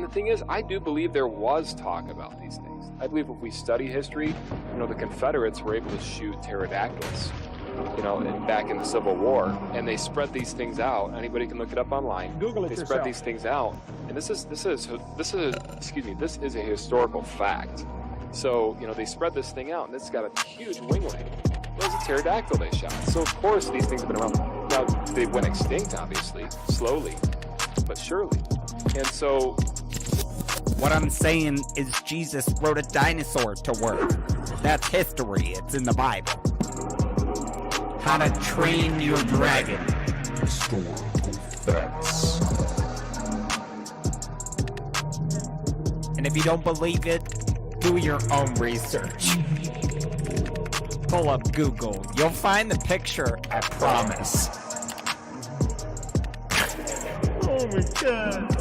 the thing is, I do believe there was talk about these things. I believe if we study history, the Confederates were able to shoot pterodactyls, back in the Civil War, and they spread these things out. Anybody can look it up online. Google it They yourself. spread these things out, and this is a historical fact. So, they spread this thing out, and it's got a huge winglet. It was a pterodactyl they shot. So, of course, these things have been around. Now, they went extinct, obviously, slowly, but surely. And so, what I'm saying is Jesus wrote a dinosaur to work. That's history. It's in the Bible. How to Train Your Dragon. Historical facts. And if you don't believe it, do your own research. Pull up Google. You'll find the picture, I promise. Oh my God.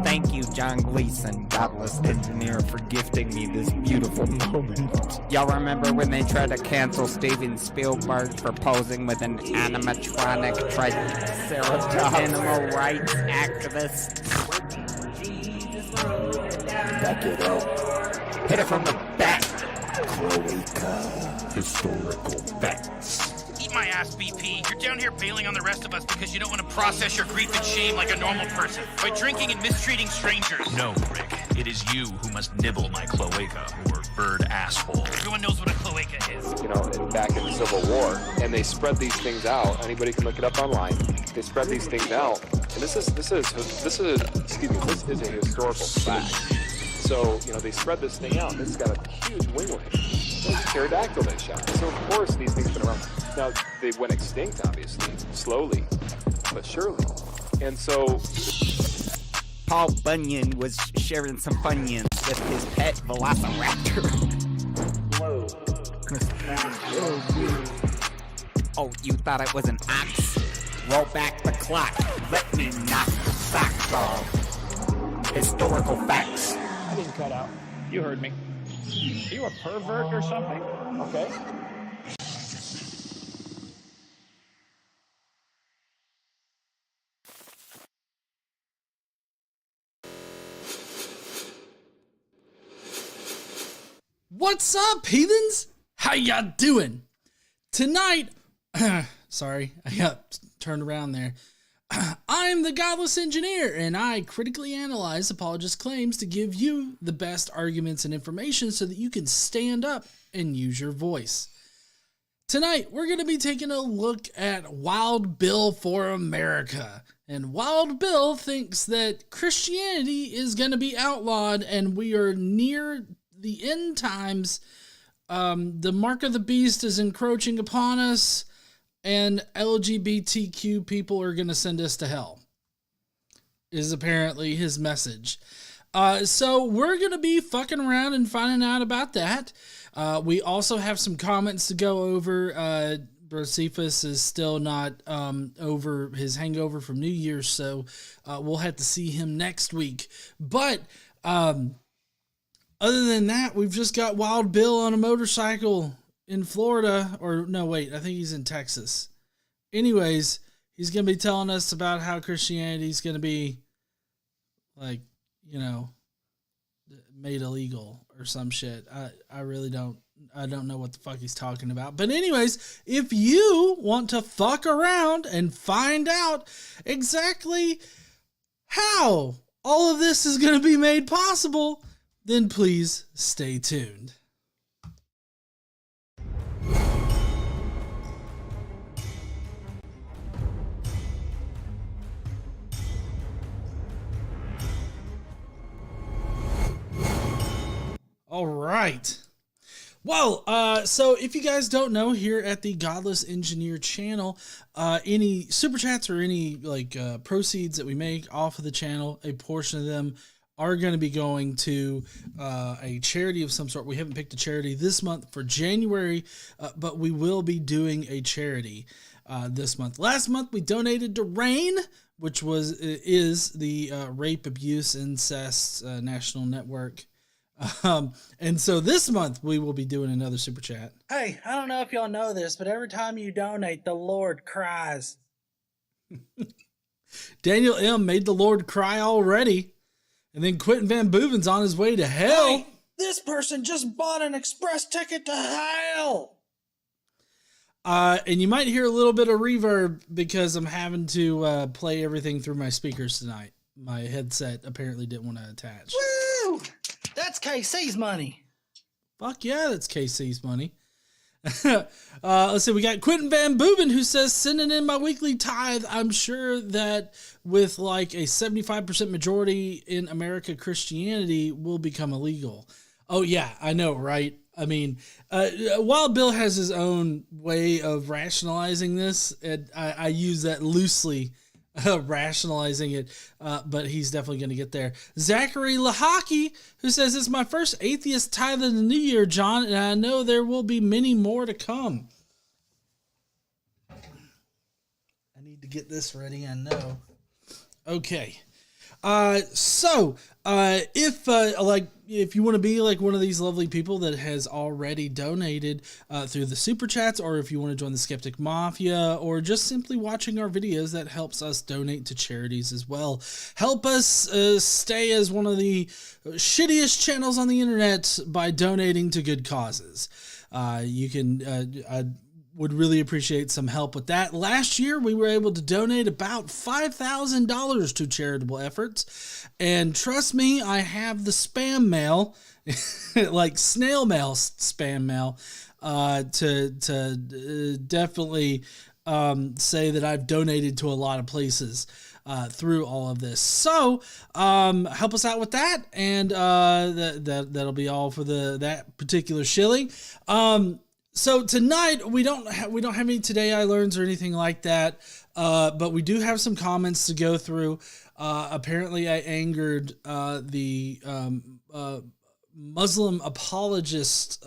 Thank you, John Gleason, Godless engineer, for gifting me this beautiful moment. Y'all remember when they tried to cancel Steven Spielberg for posing with an animatronic triceratops animal rights activist? Back it up. Hit it from the back. Cloaca. Historical facts. Eat my ass, BP. You're down here bailing on the rest of us because you don't want to process your grief and shame like a normal person by drinking and mistreating strangers. No, Rick. It is you who must nibble my cloaca, or bird asshole. Everyone knows what a cloaca is. back in the Civil War, and they spread these things out. Anybody can look it up online. They spread these things out, and this is a historical fact. So, they spread this thing out, and it's got a huge winglet. It's a pterodactyl they shot. So, of course, these things have been around. Now, they went extinct, obviously, slowly, but surely. And so, Paul Bunyan was sharing some Funyuns with his pet velociraptor. Whoa. Oh, you thought it was an ox? Roll back the clock. Let me knock the socks off. Historical facts. I didn't cut out. You heard me. You a pervert or something? Okay. What's up, heathens? How ya doing? Tonight, sorry, I got turned around there. I'm the Godless Engineer, and I critically analyze apologists' claims to give you the best arguments and information so that you can stand up and use your voice. Tonight, we're going to be taking a look at Wild Bill for America. And Wild Bill thinks that Christianity is going to be outlawed, and we are near the end times. The mark of the beast is encroaching upon us, and LGBTQ people are going to send us to hell, is apparently his message. So we're going to be fucking around and finding out about that. We also have some comments to go over. Josephus is still not over his hangover from New Year's, so we'll have to see him next week. But other than that, we've just got Wild Bill on a motorcycle in Florida, or no, wait, I think he's in Texas. Anyways, he's going to be telling us about how Christianity is going to be, like, made illegal or some shit. I really don't know what the fuck he's talking about. But anyways, if you want to fuck around and find out exactly how all of this is going to be made possible, then please stay tuned. All right. Well, so if you guys don't know, here at the Godless Engineer channel, any super chats or any proceeds that we make off of the channel, a portion of them are going to be going to a charity of some sort. We haven't picked a charity this month for January, but we will be doing a charity this month. Last month we donated to RAIN, which is the Rape, Abuse, Incest National Network. And so this month we will be doing another super chat. Hey, I don't know if y'all know this, but every time you donate, the Lord cries. Daniel M. made the Lord cry already. And then Quentin Van Boeven's on his way to hell. Hey, this person just bought an express ticket to hell. And you might hear a little bit of reverb because I'm having to play everything through my speakers tonight. My headset apparently didn't want to attach. Woo! That's KC's money. Fuck yeah, that's KC's money. Let's see, we got Quentin Van Boeven who says, sending in my weekly tithe. I'm sure that with like a 75% majority in America, Christianity will become illegal. Oh yeah, I know, right? I mean, Wild Bill has his own way of rationalizing this, and I use that loosely, rationalizing it, but he's definitely going to get there. Zachary Lahaki, who says, it's my first atheist tithe of the new year, John, and I know there will be many more to come. I need to get this ready, I know. Okay. If you want to be like one of these lovely people that has already donated through the super chats, or if you want to join the Skeptic Mafia, or just simply watching our videos, that helps us donate to charities as well. Help us stay as one of the shittiest channels on the internet by donating to good causes. You can would really appreciate some help with that. Last year, we were able to donate about $5,000 to charitable efforts. And trust me, I have the spam mail, like snail mail spam mail, to definitely say that I've donated to a lot of places through all of this. So help us out with that, and that'll be all for that particular shilling. So tonight we don't have any Today I Learns or anything like that, but we do have some comments to go through. Apparently I angered the Muslim apologist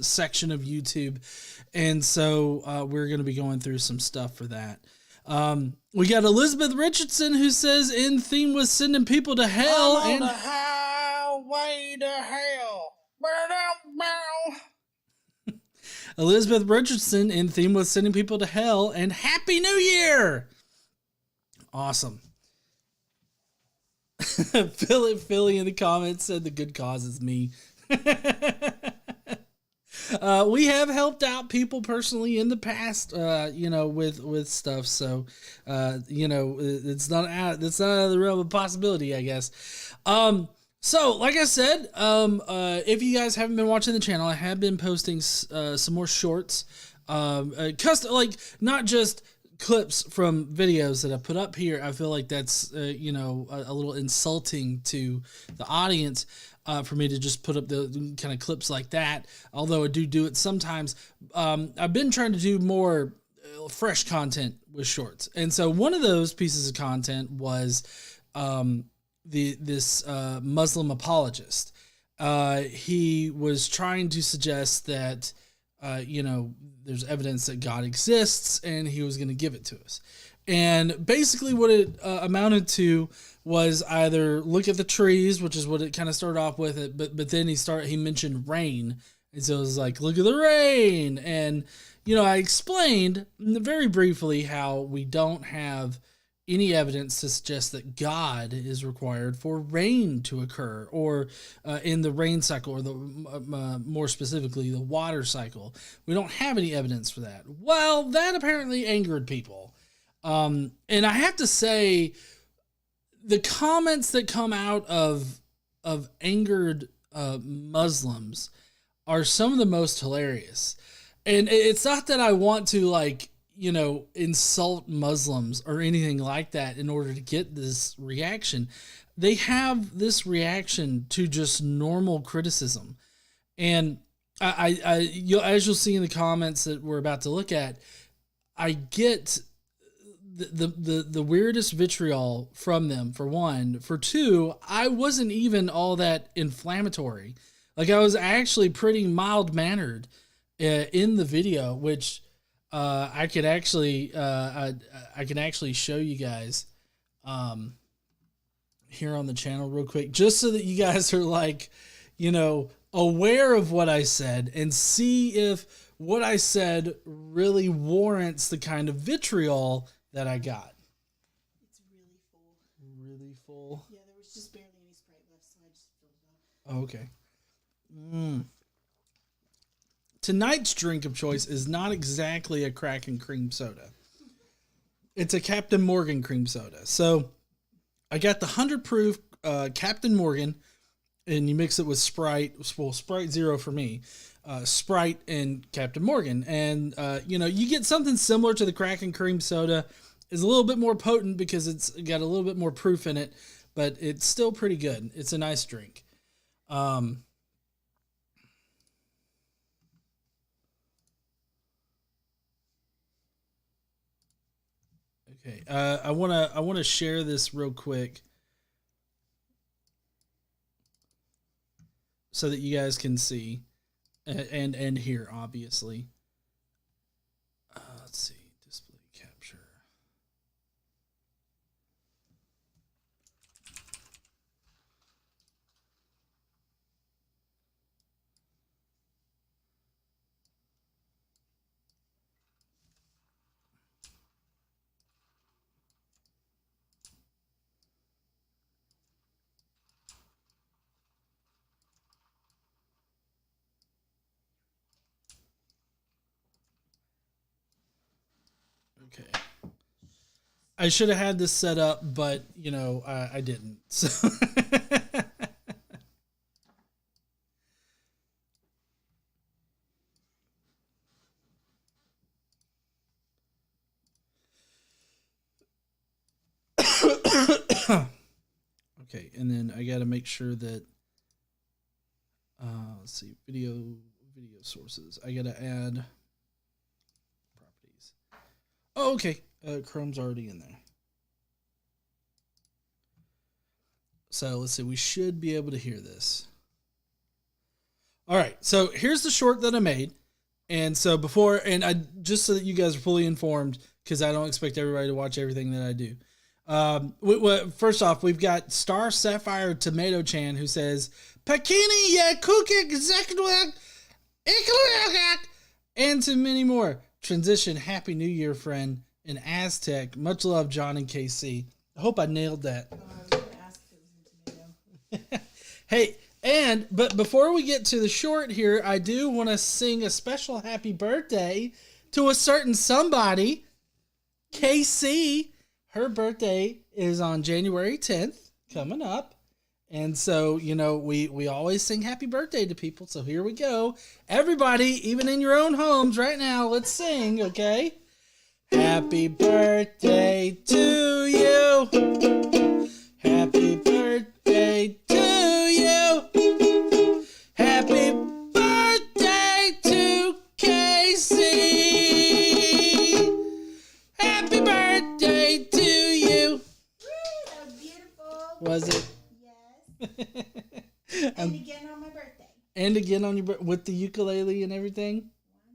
section of YouTube, and so we're going to be going through some stuff for that. We got Elizabeth Richardson who says, in theme with sending people to hell, I'm on and the highway to hell. Elizabeth Richardson in theme with sending people to hell, and Happy New Year! Awesome. Philly in the comments said the good cause is me. We have helped out people personally in the past, with stuff. So, it's not out of the realm of possibility, I guess. So, like I said, if you guys haven't been watching the channel, I have been posting some more shorts, not just clips from videos that I put up here. I feel like that's, a little insulting to the audience for me to just put up the kind of clips like that, although I do it sometimes. I've been trying to do more fresh content with shorts. And so one of those pieces of content was this Muslim apologist. He was trying to suggest that, there's evidence that God exists, and he was going to give it to us. And basically what it amounted to was either look at the trees, which is what it kind of started off with, but then he mentioned rain. And so it was like, look at the rain. And, I explained very briefly how we don't have any evidence to suggest that God is required for rain to occur, or in the rain cycle, or the more specifically, the water cycle. We don't have any evidence for that. Well, that apparently angered people. And I have to say, the comments that come out of angered Muslims are some of the most hilarious. And it's not that I want to insult Muslims or anything like that in order to get this reaction. They have this reaction to just normal criticism. And as you'll see in the comments that we're about to look at, I get the weirdest vitriol from them, for one. For two, I wasn't even all that inflammatory. Like, I was actually pretty mild-mannered in the video, which I can actually show you guys here on the channel real quick, just so that you guys are aware of what I said, and see if what I said really warrants the kind of vitriol that I got. It's really full. Really full. Yeah, there was just barely Oh, okay. Tonight's drink of choice is not exactly a crack and cream soda. It's a Captain Morgan cream soda. So I got the 100 proof Captain Morgan, and you mix it with Sprite. Well, Sprite Zero for me. Sprite and Captain Morgan. And, you get something similar to the crack and cream soda. It's a little bit more potent because it's got a little bit more proof in it, but it's still pretty good. It's a nice drink. Okay, I wanna share this real quick so that you guys can see and hear, obviously. Let's see, display capture. Okay. I should have had this set up, but I didn't. So okay, and then I got to make sure that let's see, video sources. I got to add properties. Oh, okay. Chrome's already in there. So let's see. We should be able to hear this. All right. So here's the short that I made. And so just so that you guys are fully informed, because I don't expect everybody to watch everything that I do. First off, we've got Star Sapphire Tomato Chan who says, Pakini ya kukik zekdwek and to many more. Transition, Happy New Year, friend. In Aztec, much love, John and KC. I hope I nailed that. Hey, but before we get to the short here, I do want to sing a special happy birthday to a certain somebody, KC. Her birthday is on January 10th, coming up. And so, we always sing happy birthday to people. So here we go. Everybody, even in your own homes right now, let's sing, okay? Happy birthday to you. Happy birthday to you. Happy birthday to Casey. Happy birthday to you. That was beautiful. Was it? Yes. And again on my birthday. And again on your with the ukulele and everything? Why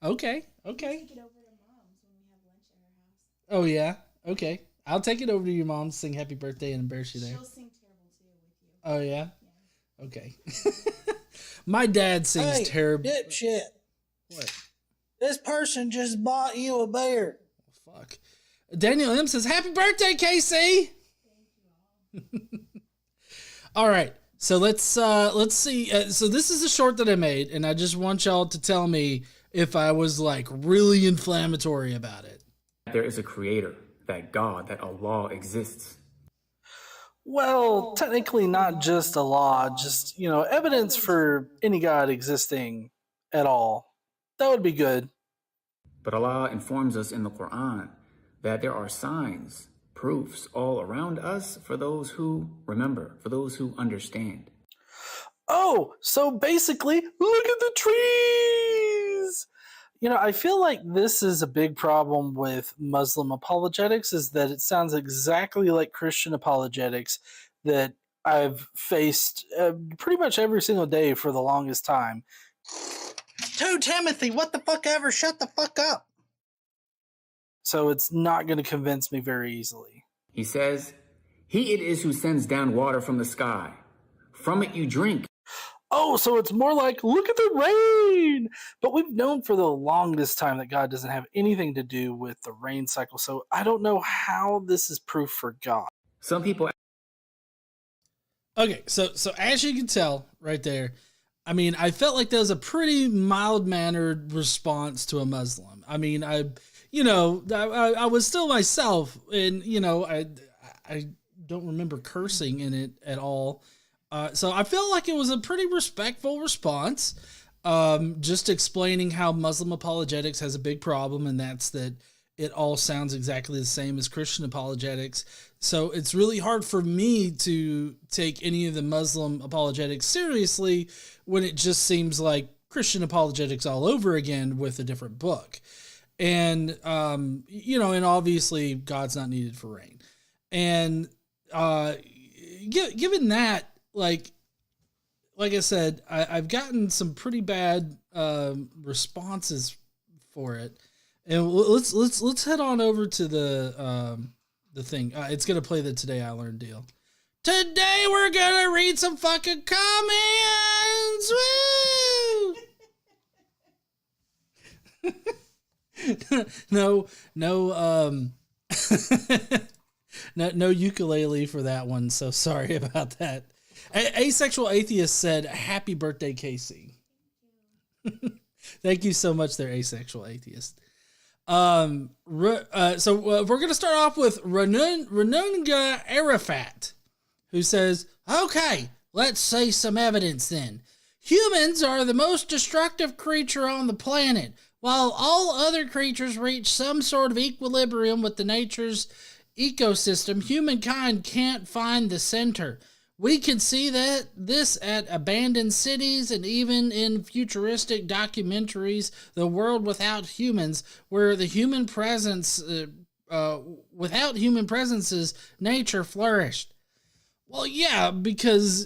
not? Okay. Take it over to Mom's when we have lunch at her house. Oh, yeah? Okay. I'll take it over to your mom, sing happy birthday, and embarrass you there. She'll sing terrible, too, with you. Oh, yeah? Yeah. Okay. My dad sings terrible. Dipshit. What? This person just bought you a beer. Fuck. Daniel M says, happy birthday, Casey! Thank you all. All right. So let's see. So this is a short that I made, and I just want y'all to tell me if I was like really inflammatory about it. There is a creator, that God, that Allah exists. Well, technically not just a law, just, evidence for any God existing at all. That would be good. But Allah informs us in the Quran that there are signs, proofs all around us for those who remember, for those who understand. Oh, so basically, look at the trees! I feel like this is a big problem with Muslim apologetics, is that it sounds exactly like Christian apologetics that I've faced pretty much every single day for the longest time. 2 Timothy, what the fuck ever, shut the fuck up. So it's not going to convince me very easily. He says, He it is who sends down water from the sky. From it you drink. Oh, so it's more like, look at the rain! But we've known for the longest time that God doesn't have anything to do with the rain cycle, so I don't know how this is proof for God. Some people... Okay, so as you can tell right there, I mean, I felt like that was a pretty mild-mannered response to a Muslim. I mean, I was still myself, and I don't remember cursing in it at all. So I felt like it was a pretty respectful response. Just explaining how Muslim apologetics has a big problem, and that's that it all sounds exactly the same as Christian apologetics. So it's really hard for me to take any of the Muslim apologetics seriously when it just seems like Christian apologetics all over again with a different book. And, and obviously God's not needed for rain. And given that, like I said, I've gotten some pretty bad responses for it. And let's head on over to the thing. It's gonna play the Today I Learned deal. Today we're gonna read some fucking comments. Woo! no, no ukulele for that one. So sorry about that. Asexual Atheist said, "Happy birthday, Casey." Thank you so much, there, Asexual Atheist. So we're going to start off with Ranunga Arafat, who says, okay, let's see some evidence then. Humans are the most destructive creature on the planet. While all other creatures reach some sort of equilibrium with the nature's ecosystem, humankind can't find the center. We can see this at abandoned cities and even in futuristic documentaries, The World Without Humans, where the human presence, without human presences, nature flourished. Well, yeah, because,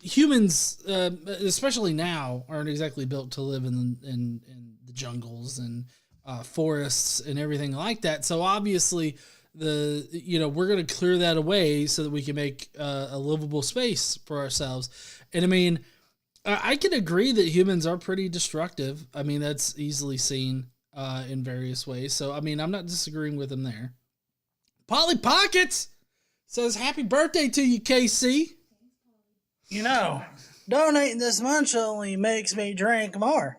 humans, especially now, aren't exactly built to live in the jungles and forests and everything like that. So obviously, we're going to clear that away so that we can make a livable space for ourselves. And I mean, I can agree that humans are pretty destructive. I mean, that's easily seen in various ways. So, I mean, I'm not disagreeing with him there. Polly Pockets says, happy birthday to you, KC. Donating this much only makes me drink more.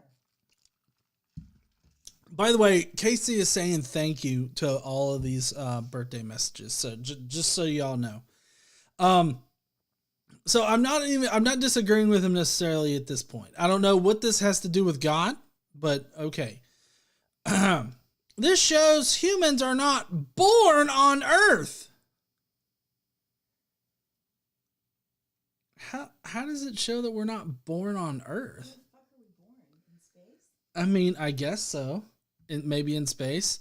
By the way, Casey is saying thank you to all of these birthday messages. So just so y'all know. So I'm not disagreeing with him necessarily at this point. I don't know what this has to do with God, but okay. This shows humans are not born on Earth. How does it show that we're not born on Earth? I mean, I guess so. Maybe in space.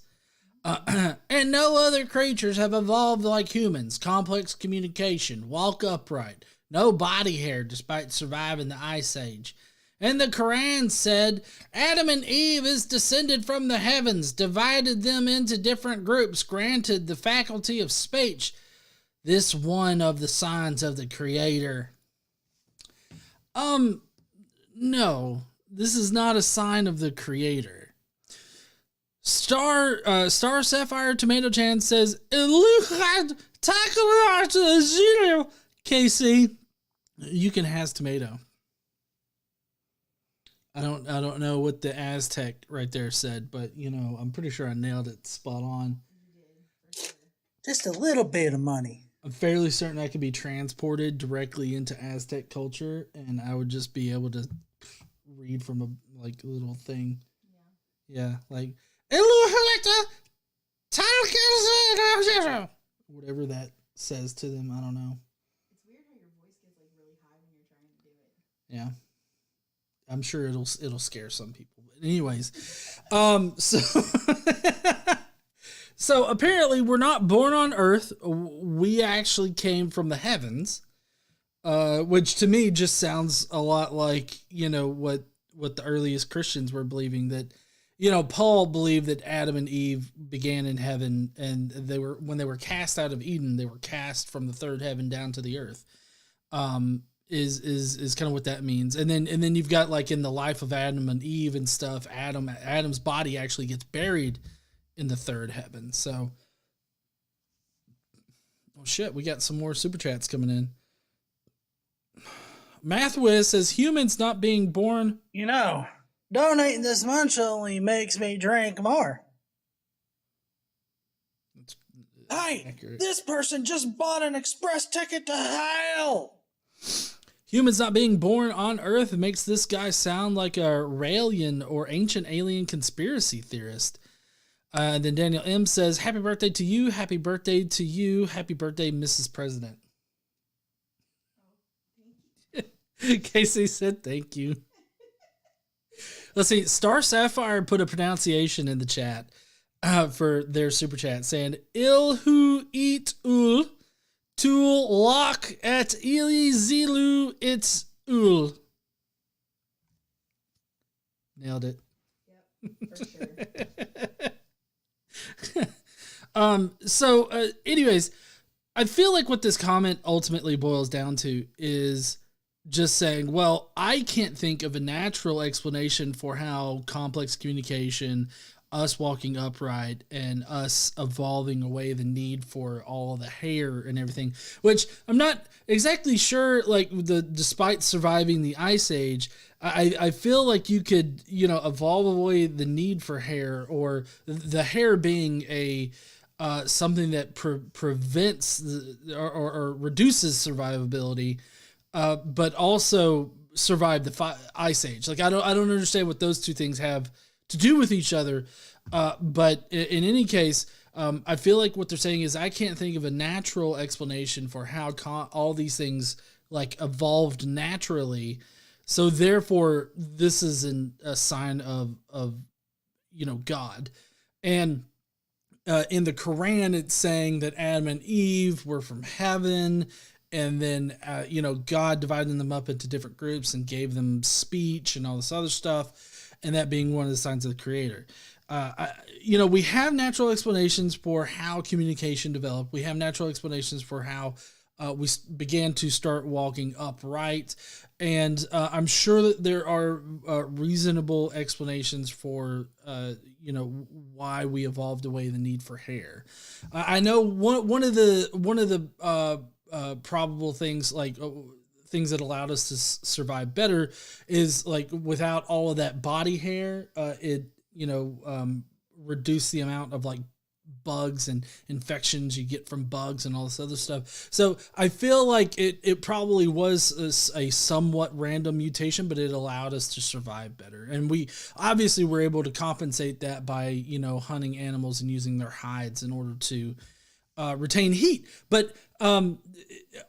And no other creatures have evolved like humans. Complex communication. Walk upright. No body hair despite surviving the Ice Age. And the Quran said, Adam and Eve is descended from the heavens, divided them into different groups, granted the faculty of speech. This one of the signs of the Creator. No. This is not a sign of the Creator. Star Sapphire Tomato Chan says, KC, you can has tomato. I don't know what the Aztec right there said, but I'm pretty sure I nailed it spot on. Just a little bit of money. I'm fairly certain I could be transported directly into Aztec culture, and I would just be able to read from a little thing. Yeah, like whatever that says to them. I don't know. It's weird how your voice gets really high when you're trying to do it. Yeah, I'm sure it'll scare some people. But anyways, so apparently we're not born on Earth. We actually came from the heavens, which to me just sounds a lot like what the earliest Christians were believing, that Paul believed that Adam and Eve began in heaven, and when they were cast out of Eden, they were cast from the third heaven down to the earth. Is kind of what that means. And then you've got in the life of Adam and Eve and stuff, Adam's body actually gets buried in the third heaven. So, oh shit, we got some more super chats coming in. Mathwis says humans not being born. You know, donating this much only makes me drink more. Hey, accurate. this person just bought an express ticket to hell. Humans not being born on Earth makes this guy sound like a Raelian or ancient alien conspiracy theorist. And then Daniel M says, happy birthday to you. Happy birthday to you. Happy birthday, Mrs. President. Casey said, thank you. Let's see. Star Sapphire put a pronunciation in the chat for their super chat saying, Ilhu eat ul, tul lock at ili zilu it's ul. Nailed it. Yep, for sure. Anyways, I feel like what this comment ultimately boils down to is just saying, well, I can't think of a natural explanation for how complex communication, us walking upright, and us evolving away the need for all the hair and everything, which I'm not exactly sure, like, despite surviving the Ice Age, I feel like you could, evolve away the need for hair, or the hair being a something that prevents or reduces survivability, but also survive the Ice Age. Like, I don't understand what those two things have to do with each other. But in any case, I feel like what they're saying is I can't think of a natural explanation for how all these things like evolved naturally. So therefore, this is a sign of God. And in the Quran, it's saying that Adam and Eve were from heaven, and then God divided them up into different groups and gave them speech and all this other stuff, and that being one of the signs of the Creator. We have natural explanations for how communication developed. We have natural explanations for how we began to start walking upright. And I'm sure that there are reasonable explanations for, why we evolved away the need for hair. I know one of the probable things, like things that allowed us to survive better, is like without all of that body hair, it reduce the amount of like bugs and infections you get from bugs and all this other stuff. So I feel like it probably was a somewhat random mutation, but it allowed us to survive better. And we obviously were able to compensate that by, hunting animals and using their hides in order to retain heat. But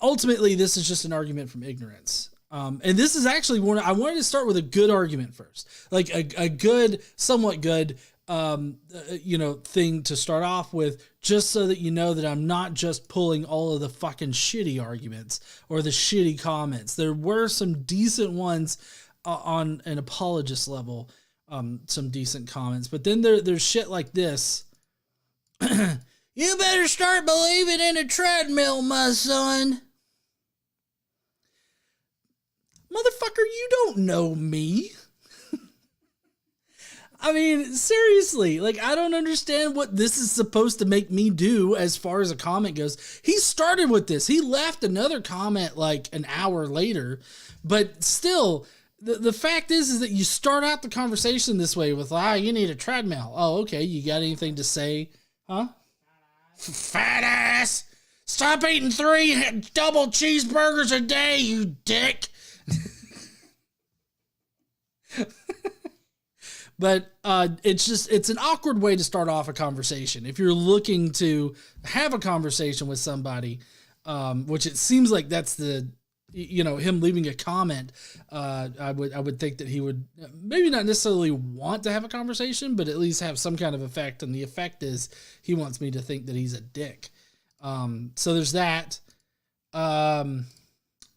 ultimately, this is just an argument from ignorance. And this is actually I wanted to start with a good argument first, like a good, somewhat good, thing to start off with, just so that you know that I'm not just pulling all of the fucking shitty arguments or the shitty comments. There were some decent ones on an apologist level, some decent comments, but then there's shit like this. You better start believing in a treadmill, my son. Motherfucker, you don't know me. I mean, seriously, like, I don't understand what this is supposed to make me do as far as a comment goes. He started with this. He left another comment like an hour later, but still, the fact is that you start out the conversation this way with, you need a treadmill. Oh, okay, you got anything to say? Huh? Fat ass! Stop eating 3 double cheeseburgers a day, you dick! But it's an awkward way to start off a conversation. If you're looking to have a conversation with somebody, which it seems like that's him leaving a comment, I would think that he would maybe not necessarily want to have a conversation, but at least have some kind of effect. And the effect is he wants me to think that he's a dick. So there's that. Let's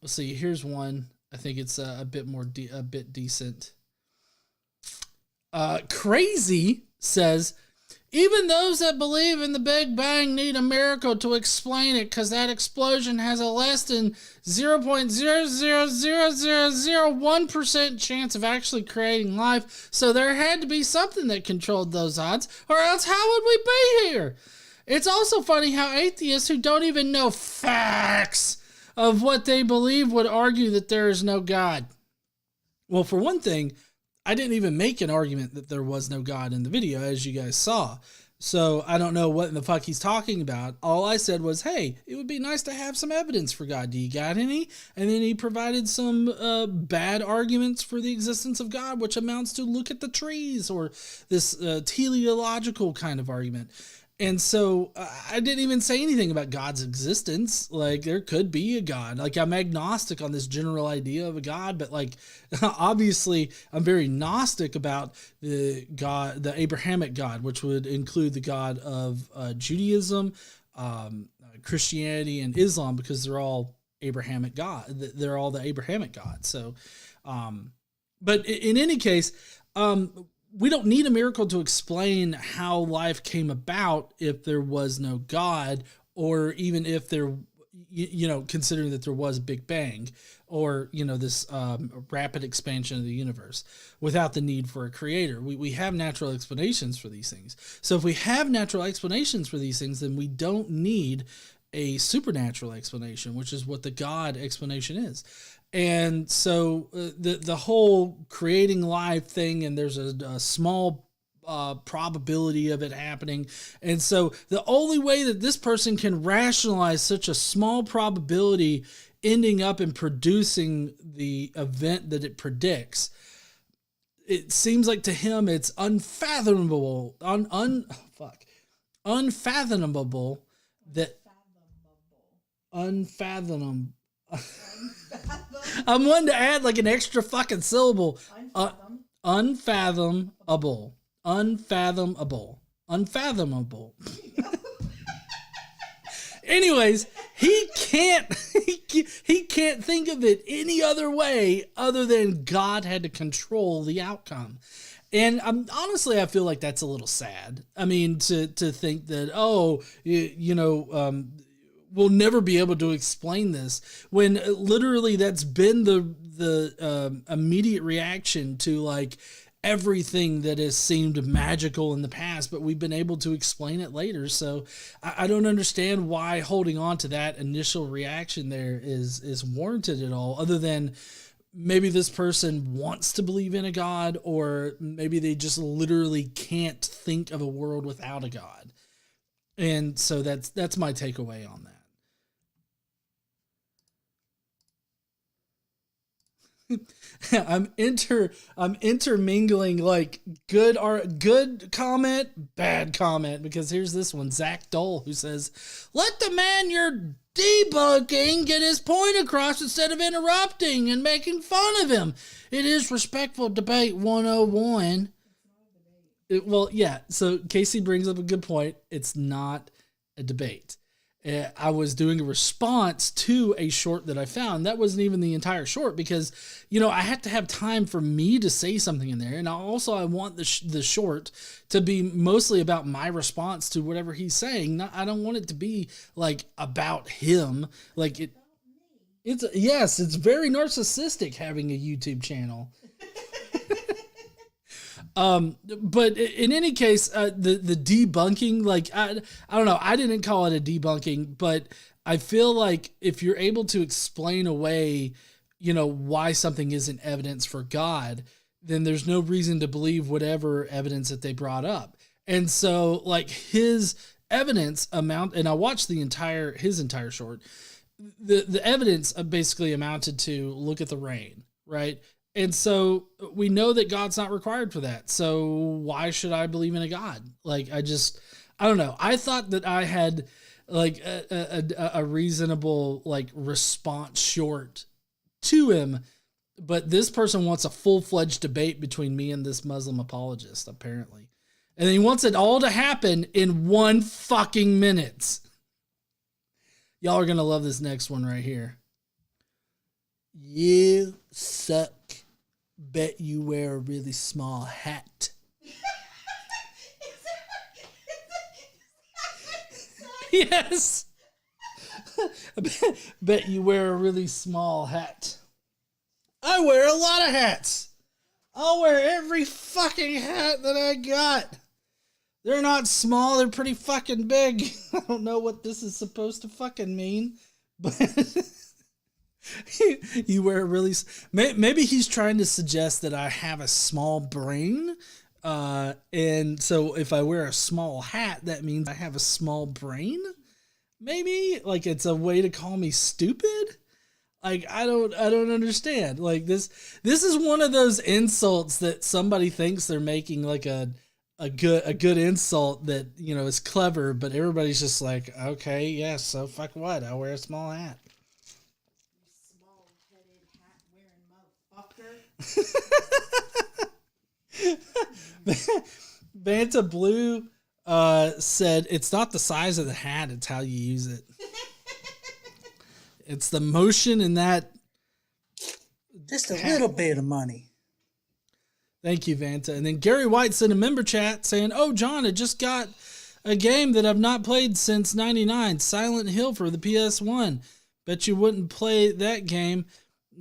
see. Here's one. I think it's a bit decent. Crazy says, even those that believe in the Big Bang need a miracle to explain it, because that explosion has a less than 0.0000001% chance of actually creating life. So there had to be something that controlled those odds, or else how would we be here? It's also funny how atheists who don't even know facts of what they believe would argue that there is no God. Well, for one thing, I didn't even make an argument that there was no God in the video, as you guys saw. So I don't know what in the fuck he's talking about. All I said was, hey, it would be nice to have some evidence for God. Do you got any? And then he provided some bad arguments for the existence of God, which amounts to look at the trees, or this teleological kind of argument. And so I didn't even say anything about God's existence. Like, there could be a God. Like, I'm agnostic on this general idea of a God, but like, obviously I'm very gnostic about the God, the Abrahamic God, which would include the God of Judaism, Christianity, and Islam, because they're all Abrahamic God. They're all the Abrahamic God. So, but in any case, we don't need a miracle to explain how life came about if there was no God, or even if there, considering that there was a Big Bang, or, this rapid expansion of the universe without the need for a creator. We have natural explanations for these things. So if we have natural explanations for these things, then we don't need a supernatural explanation, which is what the God explanation is. And so the whole creating life thing, and there's a small probability of it happening. And so the only way that this person can rationalize such a small probability ending up in producing the event that it predicts, it seems like to him it's unfathomable, unfathomable that unfathomable. I'm wanting to add like an extra fucking syllable. Unfathomable. Anyways, he can't think of it any other way other than God had to control the outcome. And honestly, I feel like that's a little sad. I mean, to think that, we'll never be able to explain this, when literally that's been the immediate reaction to like everything that has seemed magical in the past, but we've been able to explain it later. So I don't understand why holding on to that initial reaction there is warranted at all, other than maybe this person wants to believe in a God, or maybe they just literally can't think of a world without a God. And so that's my takeaway on that. I'm intermingling like good comment, bad comment, because here's this one, Zach Dole, who says, "Let the man you're debunking get his point across instead of interrupting and making fun of him. It is respectful debate 101." Well, yeah. So Casey brings up a good point. It's not a debate. I was doing a response to a short that I found. That wasn't even the entire short, because, I had to have time for me to say something in there. And I want the short to be mostly about my response to whatever he's saying. I don't want it to be like about him. Like it's very narcissistic having a YouTube channel. But in any case, the debunking, like, I don't know, I didn't call it a debunking, but I feel like if you're able to explain away, why something isn't evidence for God, then there's no reason to believe whatever evidence that they brought up. And so like his evidence and I watched his entire short, the evidence basically amounted to look at the rain, right? And so we know that God's not required for that. So why should I believe in a God? Like, I don't know. I thought that I had like a reasonable like response short to him, but this person wants a full-fledged debate between me and this Muslim apologist, apparently. And he wants it all to happen in 1 fucking minute. Y'all are going to love this next one right here. You suck. Bet you wear a really small hat. Yes. Bet you wear a really small hat. I wear a lot of hats. I'll wear every fucking hat that I got. They're not small, they're pretty fucking big. I don't know what this is supposed to fucking mean, but You wear a really. Maybe he's trying to suggest that I have a small brain. And so if I wear a small hat, that means I have a small brain. Maybe like it's a way to call me stupid. Like I don't understand. Like this is one of those insults that somebody thinks they're making like a good insult that, you know, is clever, but everybody's just like, okay, yeah, so fuck what? I wear a small hat. You small-headed hat-wearing motherfucker. Vanta Blue said it's not the size of the hat, it's how you use it. It's the motion in that. Just a little bit of money. Thank you, Vanta. And then Gary White sent a member chat saying, oh, John, I just got a game that I've not played since 99, Silent Hill for the PS1. Bet you wouldn't play that game.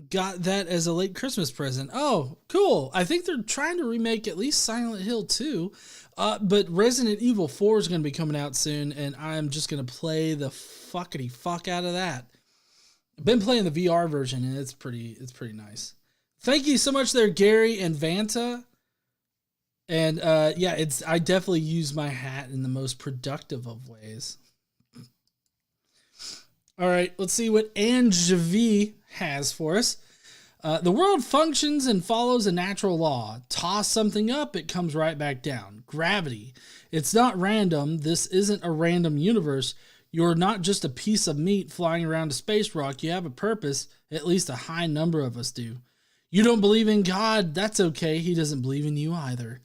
Got that as a late Christmas present. Oh, cool. I think they're trying to remake at least Silent Hill 2. But Resident Evil 4 is going to be coming out soon, and I'm just going to play the fuckity fuck out of that. I've been playing the VR version, and it's pretty nice. Thank you so much there, Gary and Vanta. And yeah, I definitely use my hat in the most productive of ways. All right, let's see what Ange has for us. The world functions and follows a natural law. Toss something up, it comes right back down. Gravity. It's not random. This isn't a random universe. You're not just a piece of meat flying around a space rock. You have a purpose. At least a high number of us do. You don't believe in God. That's okay. He doesn't believe in you either.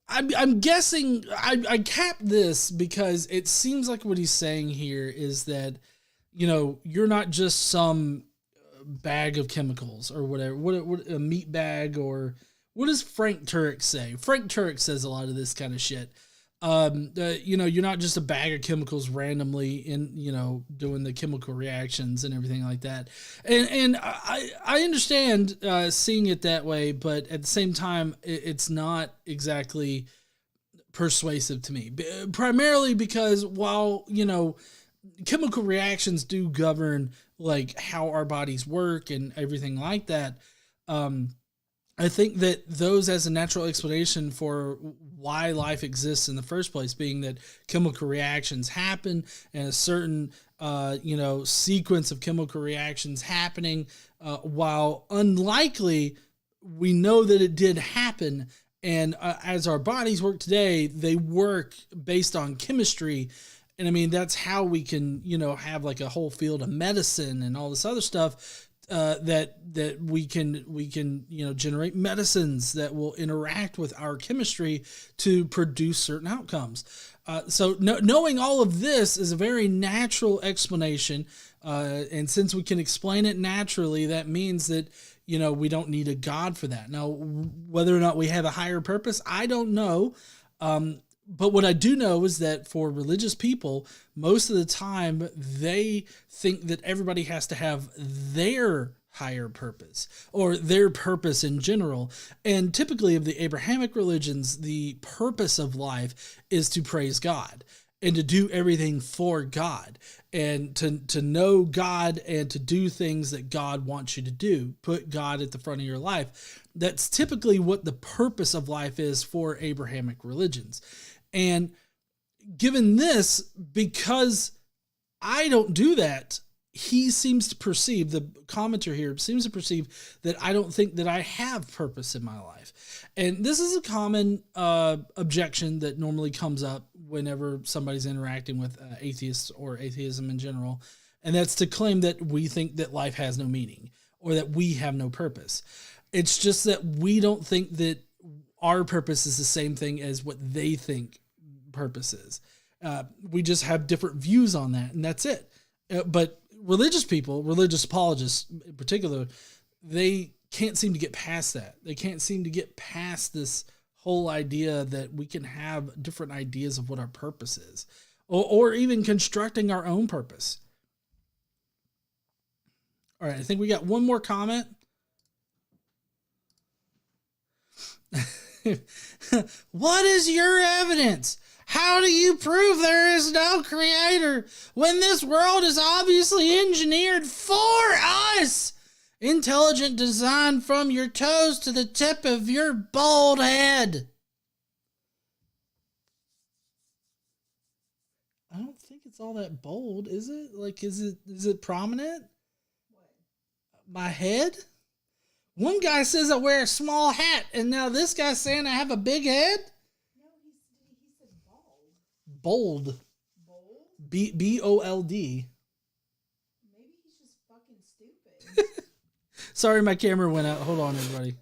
I'm guessing I capped this because it seems like what he's saying here is that, you know, you're not just some bag of chemicals or whatever, what a meat bag, or what does Frank Turek say? Frank Turek says a lot of this kind of shit. You know, you're not just a bag of chemicals randomly in, you know, doing the chemical reactions and everything like that. And I understand seeing it that way, but at the same time, it's not exactly persuasive to me. Primarily because while, you know, chemical reactions do govern like how our bodies work and everything like that, I think that those as a natural explanation for why life exists in the first place, being that chemical reactions happen and a certain, you know, sequence of chemical reactions happening, while unlikely, we know that it did happen. And as our bodies work today, they work based on chemistry. And I mean, that's how we can, you know, have like a whole field of medicine and all this other stuff. That we can you know, generate medicines that will interact with our chemistry to produce certain outcomes. So knowing all of this is a very natural explanation, and since we can explain it naturally, that means that, you know, we don't need a God for that. Now, whether or not we have a higher purpose, I don't know. But what I do know is that for religious people, most of the time they think that everybody has to have their higher purpose or their purpose in general. And typically of the Abrahamic religions, the purpose of life is to praise God and to do everything for God and to know God and to do things that God wants you to do. Put God at the front of your life. That's typically what the purpose of life is for Abrahamic religions. And given this, because I don't do that, he seems to perceive, the commenter here seems to perceive that I don't think that I have purpose in my life. And this is a common objection that normally comes up whenever somebody's interacting with atheists or atheism in general. And that's to claim that we think that life has no meaning or that we have no purpose. It's just that we don't think that our purpose is the same thing as what they think purpose is. We just have different views on that, and that's it. But religious people, religious apologists in particular, they can't seem to get past that. They can't seem to get past this whole idea that we can have different ideas of what our purpose is, or even constructing our own purpose. All right, I think we got one more comment. What is your evidence? How do you prove there is no creator when this world is obviously engineered for us? Intelligent design from your toes to the tip of your bald head. I don't think it's all that bold, is it? Like, is it prominent? My head? One guy says I wear a small hat, and now this guy's saying I have a big head? No, he said bald. Bold. Bold? B-O-L-D. Maybe he's just fucking stupid. Sorry, my camera went out. Hold on, everybody.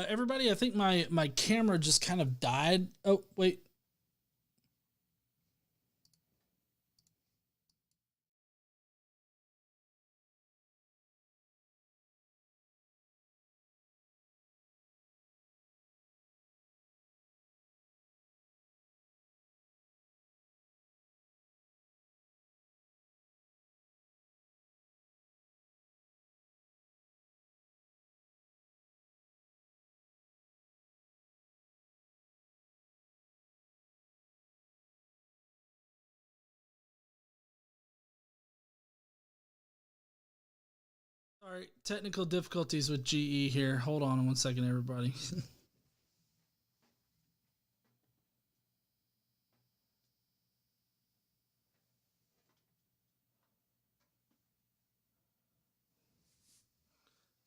Everybody, I think my camera just kind of died. Oh, wait. Sorry, technical difficulties with GE here. Hold on 1 second, everybody.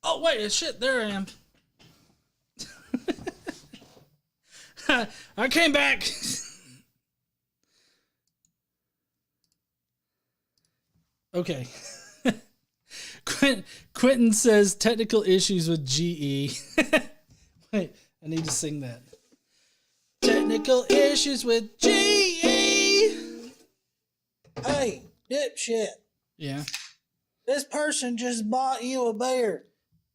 Oh, wait, shit, there I am. I came back. Okay. Quentin says technical issues with GE. Wait, I need to sing that. Technical issues with GE. Hey, dipshit. Yeah. This person just bought you a beer.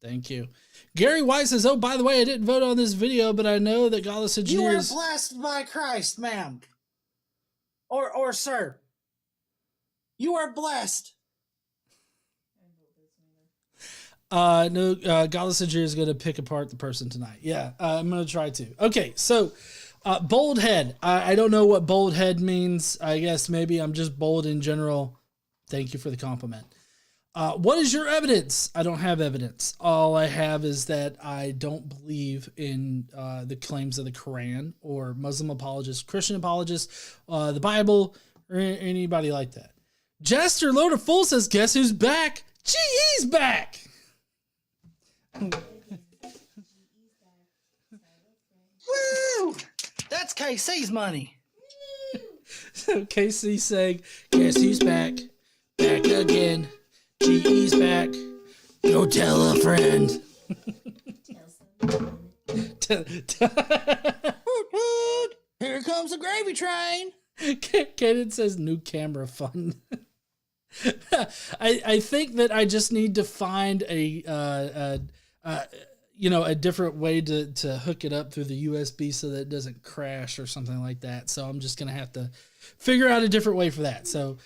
Thank you. Gary White says, oh, by the way, I didn't vote on this video, but I know that Godless You Engineers... are blessed by Christ, ma'am. Or sir. You are blessed. No, Godless Engineers is going to pick apart the person tonight. Yeah, I'm going to try to. Okay, so bold head. I don't know what bold head means. I guess maybe I'm just bold in general. Thank you for the compliment. What is your evidence? I don't have evidence. All I have is that I don't believe in the claims of the Quran or Muslim apologists, Christian apologists, the Bible, or anybody like that. Jester Load of Fool says, guess who's back? GE's back! Woo! That's KC's money. So KC saying, guess who's back? Back again. GE's back. Go tell a friend. Here comes the gravy train. Kaden says new camera fun. I think that I just need to find a different way to hook it up through the USB so that it doesn't crash or something like that. So I'm just gonna have to figure out a different way for that. So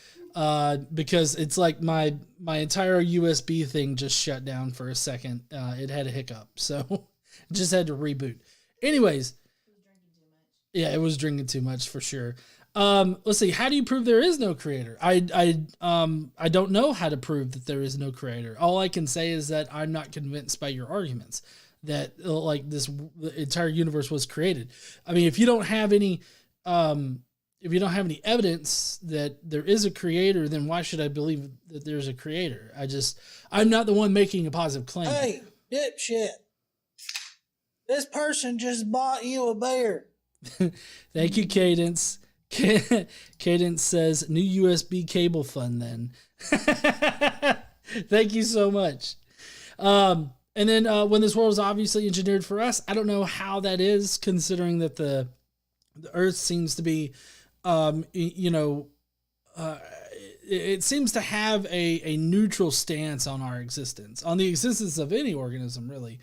because it's like my entire USB thing just shut down for a second. It had a hiccup, so just had to reboot. Anyways, yeah, it was drinking too much for sure. Let's see. How do you prove there is no creator? I don't know how to prove that there is no creator. All I can say is that I'm not convinced by your arguments that like the entire universe was created. I mean, if you don't have any evidence that there is a creator, then why should I believe that there's a creator? I'm not the one making a positive claim. Hey, dipshit. This person just bought you a beer. Thank you, Cadence. Cadence says, new USB cable fun then. Thank you so much. And then when this world is obviously engineered for us, I don't know how that is, considering that the Earth seems to be, it seems to have a neutral stance on our existence, on the existence of any organism, really.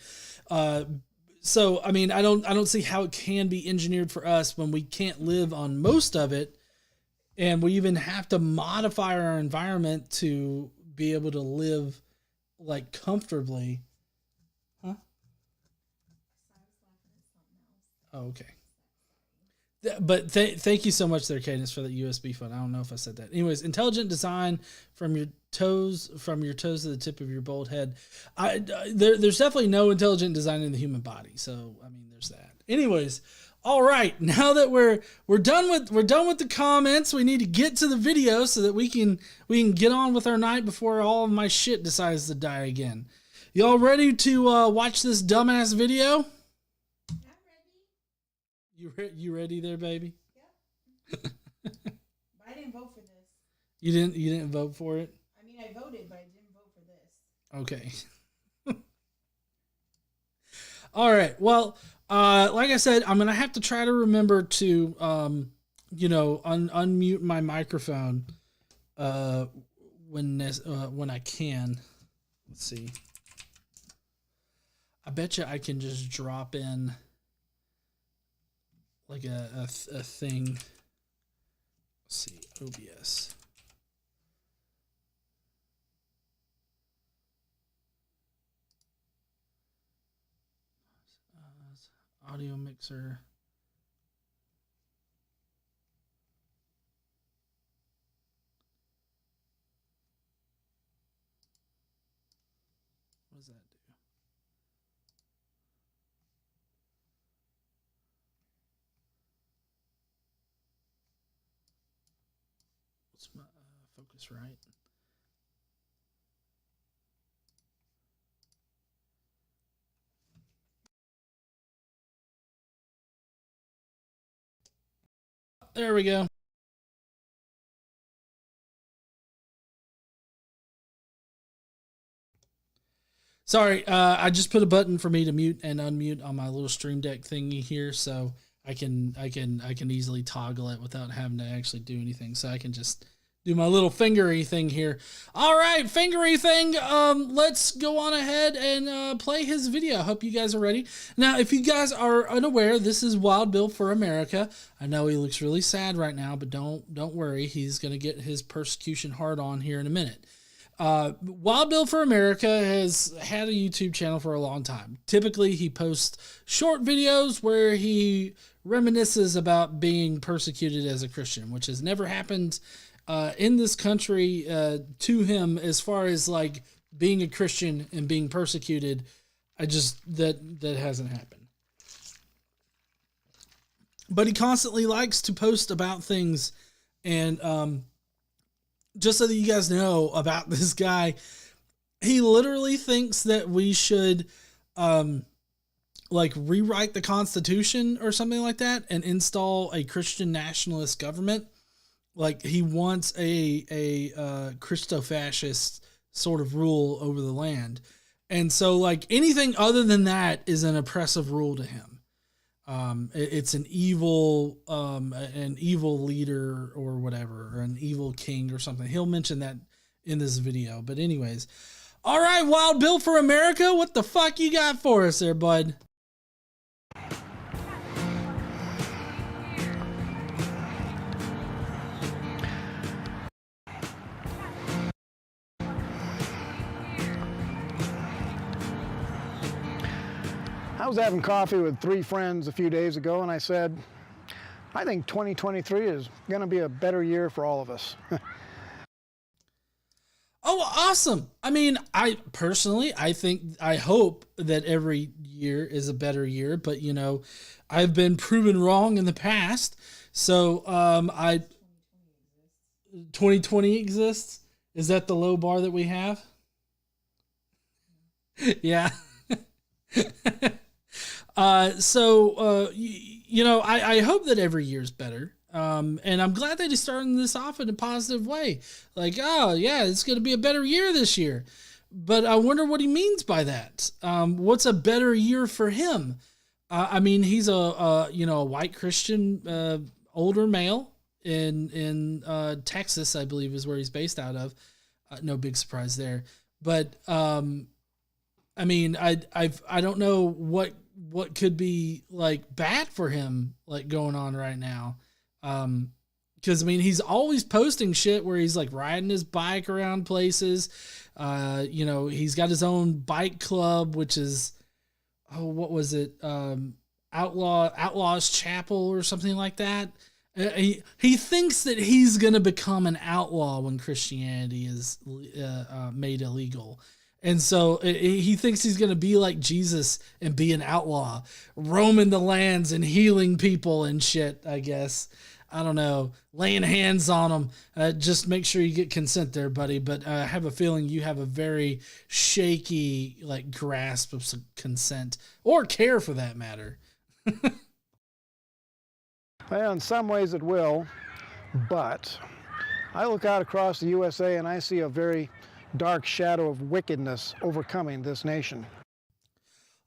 So, I mean, I don't see how it can be engineered for us when we can't live on most of it, and we even have to modify our environment to be able to live like comfortably. Huh? Oh, okay. But thank you so much there, Cadence, for that USB phone. I don't know if I said that. Anyways, intelligent design from your toes to the tip of your bald head. There's definitely no intelligent design in the human body. So I mean, there's that. Anyways, all right. Now that we're done with the comments, we need to get to the video so that we can get on with our night before all of my shit decides to die again. Y'all ready to watch this dumbass video? You ready there, baby? Yep. But I didn't vote for this. You didn't vote for it? I mean, I voted, but I didn't vote for this. Okay. All right. Well, like I said, I'm gonna have to try to remember to unmute my microphone when I can. Let's see. I bet you I can just drop in like a thing. Let's see, OBS. Audio mixer. What does that do? What's my focus right? There we go. Sorry, I just put a button for me to mute and unmute on my little Stream Deck thingy here, so I can easily toggle it without having to actually do anything. So I can just do my little fingery thing here. All right, fingery thing. Let's go on ahead and play his video. I hope you guys are ready. Now, if you guys are unaware, this is Wild Bill for America. I know he looks really sad right now, but don't worry. He's gonna get his persecution hard on here in a minute. Wild Bill for America has had a YouTube channel for a long time. Typically, he posts short videos where he reminisces about being persecuted as a Christian, which has never happened in this country to him as far as like being a Christian and being persecuted. That hasn't happened. But he constantly likes to post about things, and just so that you guys know about this guy, he literally thinks that we should like rewrite the Constitution or something like that and install a Christian nationalist government. Like he wants a Christo-fascist sort of rule over the land. And so like anything other than that is an oppressive rule to him. It's an evil leader or whatever, or an evil king or something. He'll mention that in this video. But anyways, all right, Wild Bill for America, what the fuck you got for us there, bud? I was having coffee with 3 friends a few days ago, and I said, I think 2023 is going to be a better year for all of us. Oh, awesome. I mean, I hope that every year is a better year, but you know, I've been proven wrong in the past. So, 2020 exists. Is that the low bar that we have? Yeah. You know, I hope that every year's better. And I'm glad that he's starting this off in a positive way. Like, oh yeah, it's going to be a better year this year. but I wonder what he means by that. What's a better year for him? I mean, he's a white Christian, older male in Texas, I believe, is where he's based out of. No big surprise there. But I mean, I don't know what could be like bad for him, like going on right now. Because I mean, he's always posting shit where he's like riding his bike around places. He's got his own bike club, which is, what was it? Outlaws Chapel or something like that. He thinks that he's gonna become an outlaw when Christianity is made illegal. And so he thinks he's going to be like Jesus and be an outlaw, roaming the lands and healing people and shit, I guess. I don't know, laying hands on them. Just make sure you get consent there, buddy. But I have a feeling you have a very shaky like grasp of consent or care for that matter. Well, in some ways it will, but I look out across the USA and I see a very dark shadow of wickedness overcoming this nation.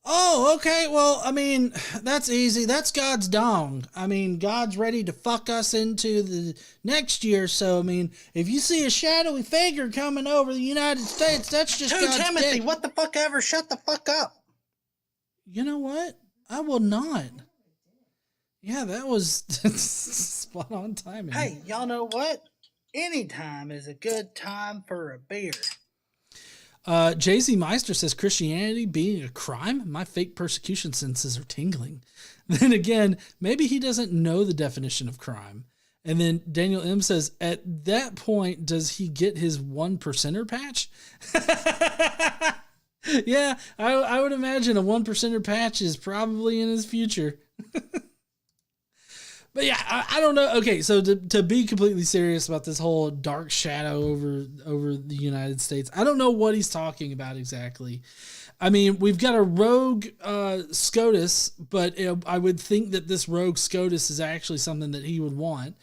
Oh, okay. Well, I mean, that's easy. That's God's dong. I mean, God's ready to fuck us into the next year. So, I mean, if you see a shadowy figure coming over the United States, that's just God's Timothy, dick. what the fuck ever? Shut the fuck up. You know what? I will not. Yeah, that was spot on timing. Hey, y'all know what? Any time is a good time for a beer. Jay-Z Meister says, Christianity being a crime? My fake persecution senses are tingling. Then again, maybe he doesn't know the definition of crime. And then Daniel M says, at that point, does he get his 1%er patch? Yeah, I would imagine a 1%er patch is probably in his future. But yeah, I don't know. Okay, so to be completely serious about this whole dark shadow over the United States, I don't know what he's talking about exactly. I mean, we've got a rogue SCOTUS, but I would think that this rogue SCOTUS is actually something that he would want.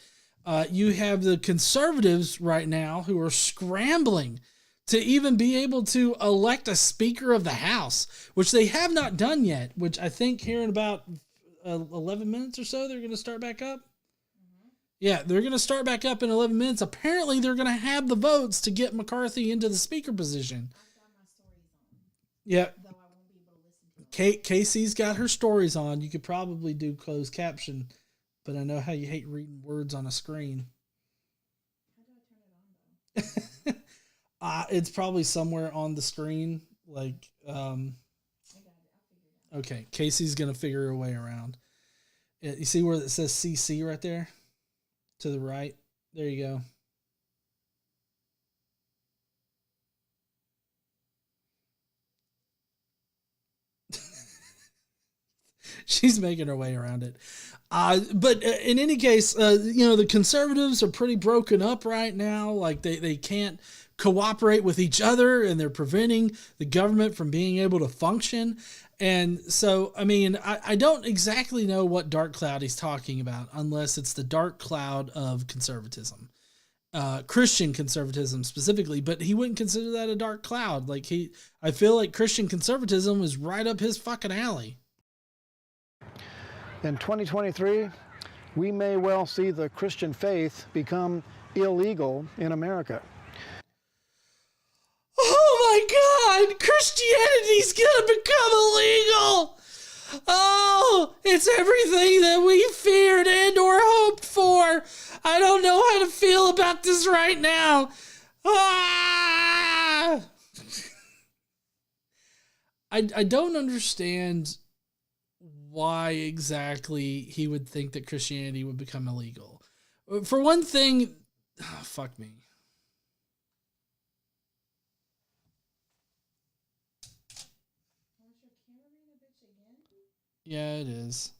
You have the conservatives right now who are scrambling to even be able to elect a Speaker of the House, which they have not done yet, which I think here in about 11 minutes or so, they're going to start back up. Yeah, they're going to start back up in 11 minutes. Apparently, they're going to have the votes to get McCarthy into the speaker position. Yeah. Casey's got her stories on. You could probably do closed caption, but I know how you hate reading words on a screen. It's probably somewhere on the screen. Like, okay, Casey's going to figure her way around. You see where it says CC right there? To the right. There you go. She's making her way around it. But in any case, the conservatives are pretty broken up right now. Like they can't cooperate with each other, and they're preventing the government from being able to function. And so, I mean, I don't exactly know what dark cloud he's talking about, unless it's the dark cloud of conservatism, Christian conservatism specifically, but he wouldn't consider that a dark cloud. I feel like Christian conservatism is right up his fucking alley. In 2023, we may well see the Christian faith become illegal in America. Oh my God! Christianity's gonna become illegal! Oh, it's everything that we feared and or hoped for. I don't know how to feel about this right now. Ah! I don't understand why exactly he would think that Christianity would become illegal. For one thing, fuck me. Yeah, it is.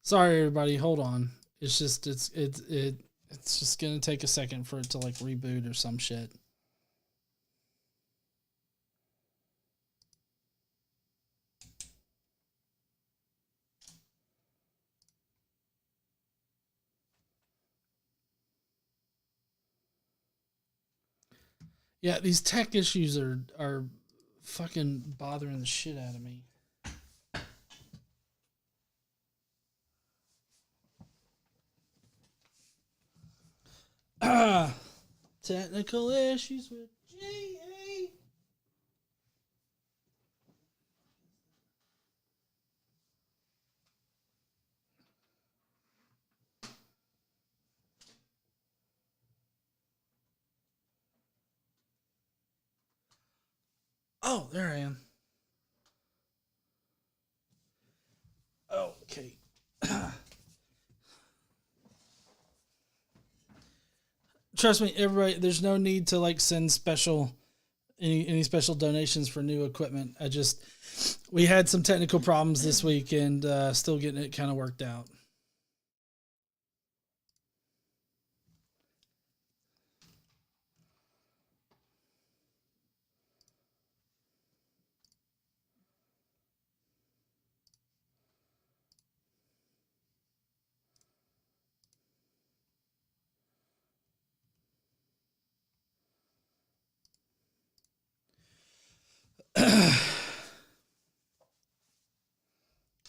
Sorry, everybody. Hold on. It's just it's just gonna take a second for it to like reboot or some shit. Yeah, these tech issues are fucking bothering the shit out of me. Technical issues with GA. Oh, there I am. Okay. Trust me, everybody, there's no need to like send any special donations for new equipment. We had some technical problems this week and still getting it kind of worked out.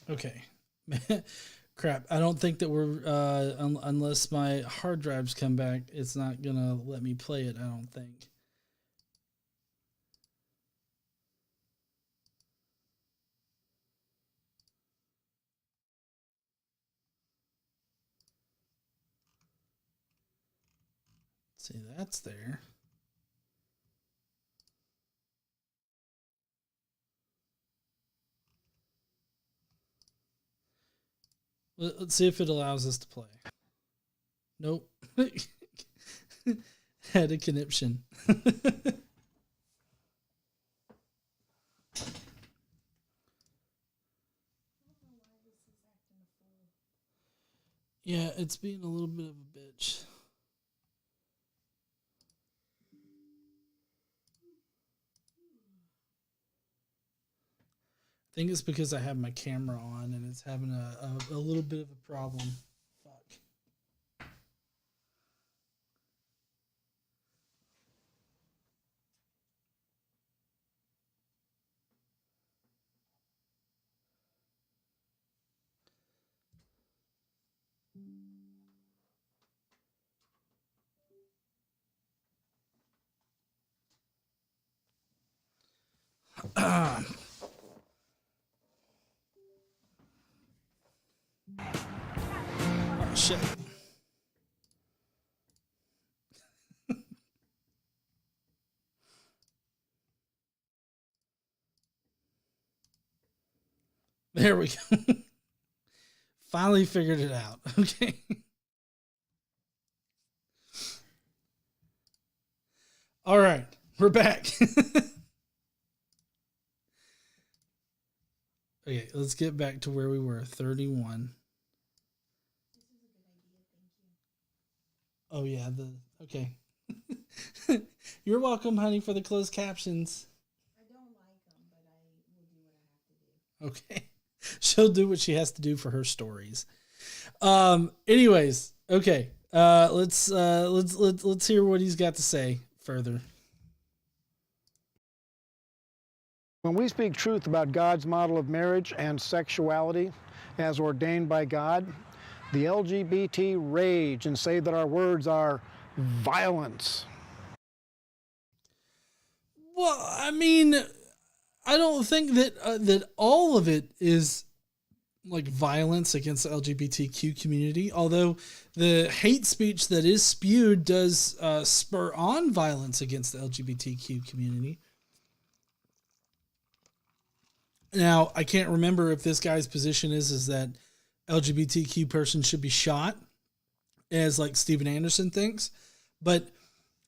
Okay. Crap. I don't think that we're, unless my hard drives come back, it's not going to let me play it, I don't think. See, that's there. Let's see if it allows us to play. Nope. Had a conniption. Yeah, it's being a little bit of a bitch. I think it's because I have my camera on and it's having a little bit of a problem. Fuck. Oh, shit. There we go. Finally figured it out. Okay. All right. We're back. Okay, let's get back to where we were. 31. Oh yeah, okay. You're welcome, honey, for the closed captions. I don't like them, but I will do what I have to do. Okay. She'll do what she has to do for her stories. Anyways, okay. Let's hear what he's got to say further. When we speak truth about God's model of marriage and sexuality as ordained by God, the LGBT rage and say that our words are violence. Well, I mean, I don't think that that all of it is like violence against the LGBTQ community, although the hate speech that is spewed does spur on violence against the LGBTQ community. Now, I can't remember if this guy's position is that LGBTQ persons should be shot, as like Steven Anderson thinks. But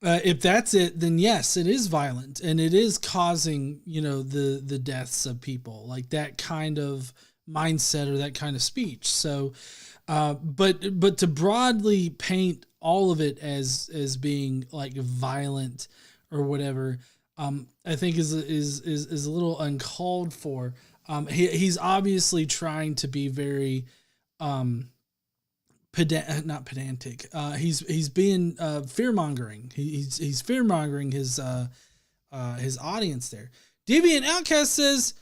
if that's it, then yes, it is violent and it is causing, the deaths of people. Like that kind of mindset or that kind of speech. So, but to broadly paint all of it as being like violent or whatever, I think is a little uncalled for. He's obviously trying to be very, not pedantic. He's being fear-mongering. He's fear-mongering his audience there. Deviant Outcast says,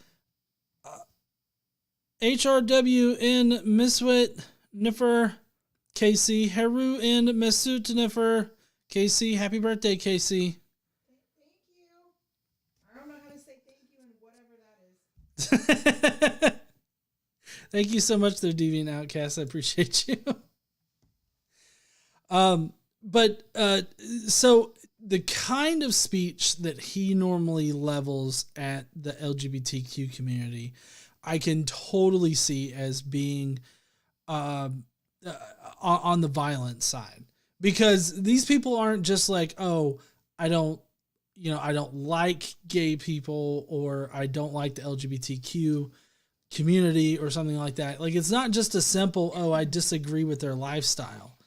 HRW in Miswit Niffer KC Heru in Mesut Niffer KC. Happy birthday, KC. I don't know how to say thank you and whatever that is. Thank you so much there, Deviant Outcast. I appreciate you. So the kind of speech that he normally levels at the LGBTQ community, I can totally see as being on the violent side, because these people aren't just like, oh, I don't like gay people, or I don't like the LGBTQ community or something like that. Like, it's not just a simple, oh, I disagree with their lifestyle.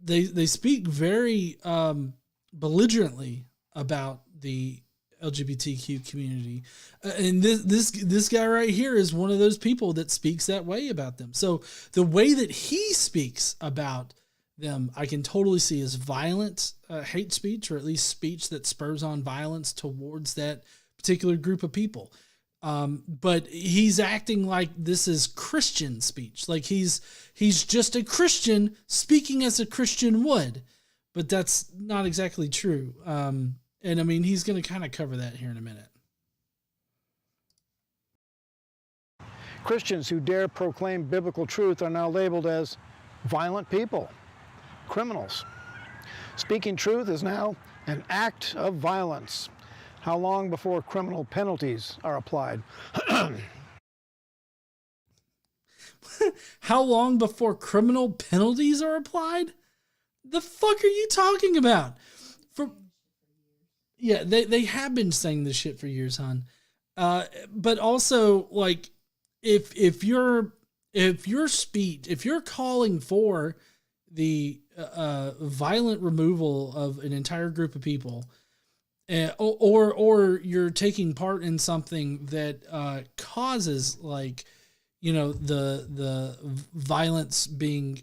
They speak very belligerently about the LGBTQ community, and this guy right here is one of those people that speaks that way about them. So the way that he speaks about them, I can totally see as violent hate speech, or at least speech that spurs on violence towards that particular group of people. But he's acting like this is Christian speech, like he's just a Christian speaking as a Christian would, but that's not exactly true. And I mean, he's going to kind of cover that here in a minute. Christians who dare proclaim biblical truth are now labeled as violent people, criminals. Speaking truth is now an act of violence. How long before criminal penalties are applied? How long before criminal penalties are applied? The fuck are you talking about? Yeah, they have been saying this shit for years, hon. But also, like, if you're calling for the violent removal of an entire group of people, or you're taking part in something that causes, like, the violence being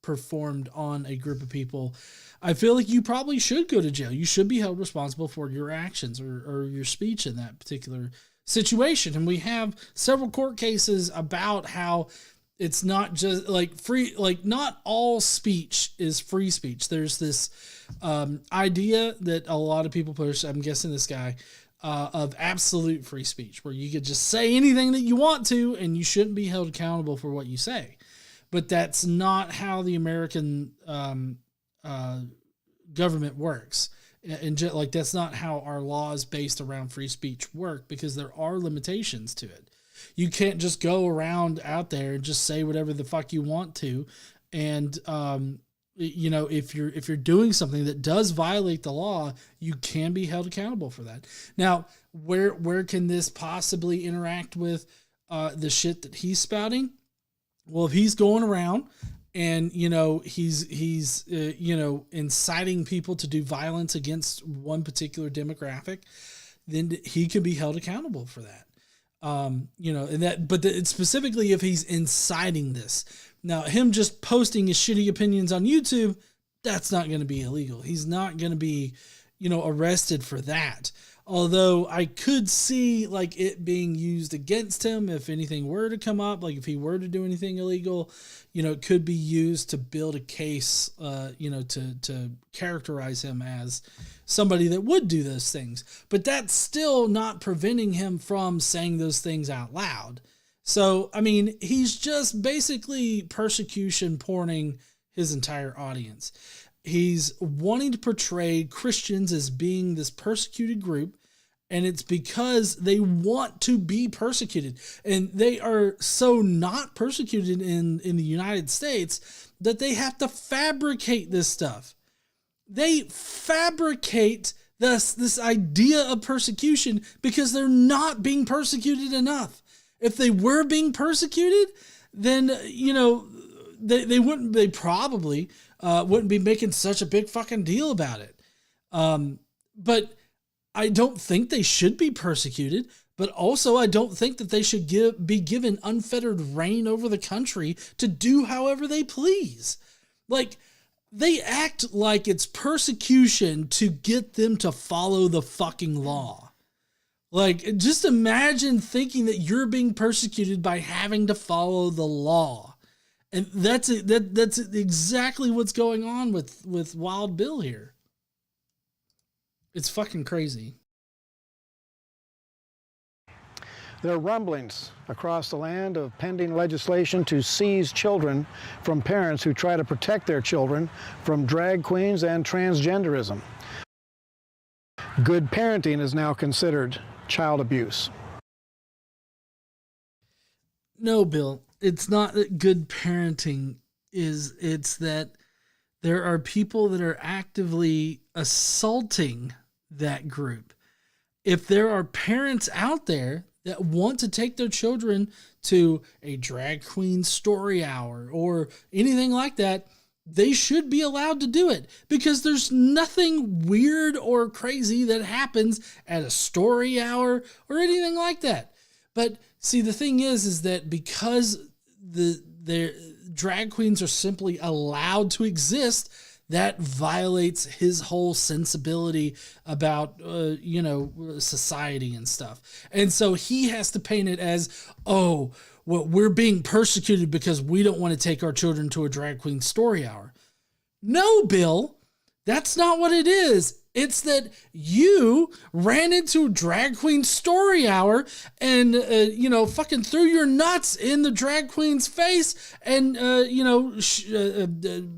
performed on a group of people, I feel like you probably should go to jail. You should be held responsible for your actions or your speech in that particular situation. And we have several court cases about how it's not just like free, like not all speech is free speech. There's this idea that a lot of people push, I'm guessing this guy, of absolute free speech, where you could just say anything that you want to and you shouldn't be held accountable for what you say. But that's not how the American government works. And like, that's not how our laws based around free speech work, because there are limitations to it. You can't just go around out there and just say whatever the fuck you want to. And, if you're doing something that does violate the law, you can be held accountable for that. Now, where can this possibly interact with the shit that he's spouting? Well, if he's going around and, he's inciting people to do violence against one particular demographic, then he can be held accountable for that. Specifically if he's inciting this. Now, him just posting his shitty opinions on YouTube, that's not going to be illegal. He's not going to be, arrested for that. Although I could see like it being used against him if anything were to come up, like if he were to do anything illegal, it could be used to build a case, to characterize him as somebody that would do those things. But that's still not preventing him from saying those things out loud. So, I mean, he's just basically persecution porning his entire audience. He's wanting to portray Christians as being this persecuted group, and it's because they want to be persecuted. And they are so not persecuted in the United States that they have to fabricate this stuff. They fabricate this idea of persecution because they're not being persecuted enough. If they were being persecuted, then, they probably wouldn't be making such a big fucking deal about it. But I don't think they should be persecuted, but also I don't think that they should be given unfettered reign over the country to do however they please. Like, they act like it's persecution to get them to follow the fucking law. Like, just imagine thinking that you're being persecuted by having to follow the law. And that's exactly what's going on with Wild Bill here. It's fucking crazy. There are rumblings across the land of pending legislation to seize children from parents who try to protect their children from drag queens and transgenderism. Good parenting is now considered child abuse. No, Bill, it's not that good parenting is, it's that there are people that are actively assaulting that group. If there are parents out there that want to take their children to a drag queen story hour or anything like that, they should be allowed to do it, because there's nothing weird or crazy that happens at a story hour or anything like that. But see, the thing is that because the drag queens are simply allowed to exist, that violates his whole sensibility about, society and stuff. And so he has to paint it as, oh, well, we're being persecuted because we don't want to take our children to a drag queen story hour. No, Bill, that's not what it is. It's that you ran into a drag queen story hour and, fucking threw your nuts in the drag queen's face and,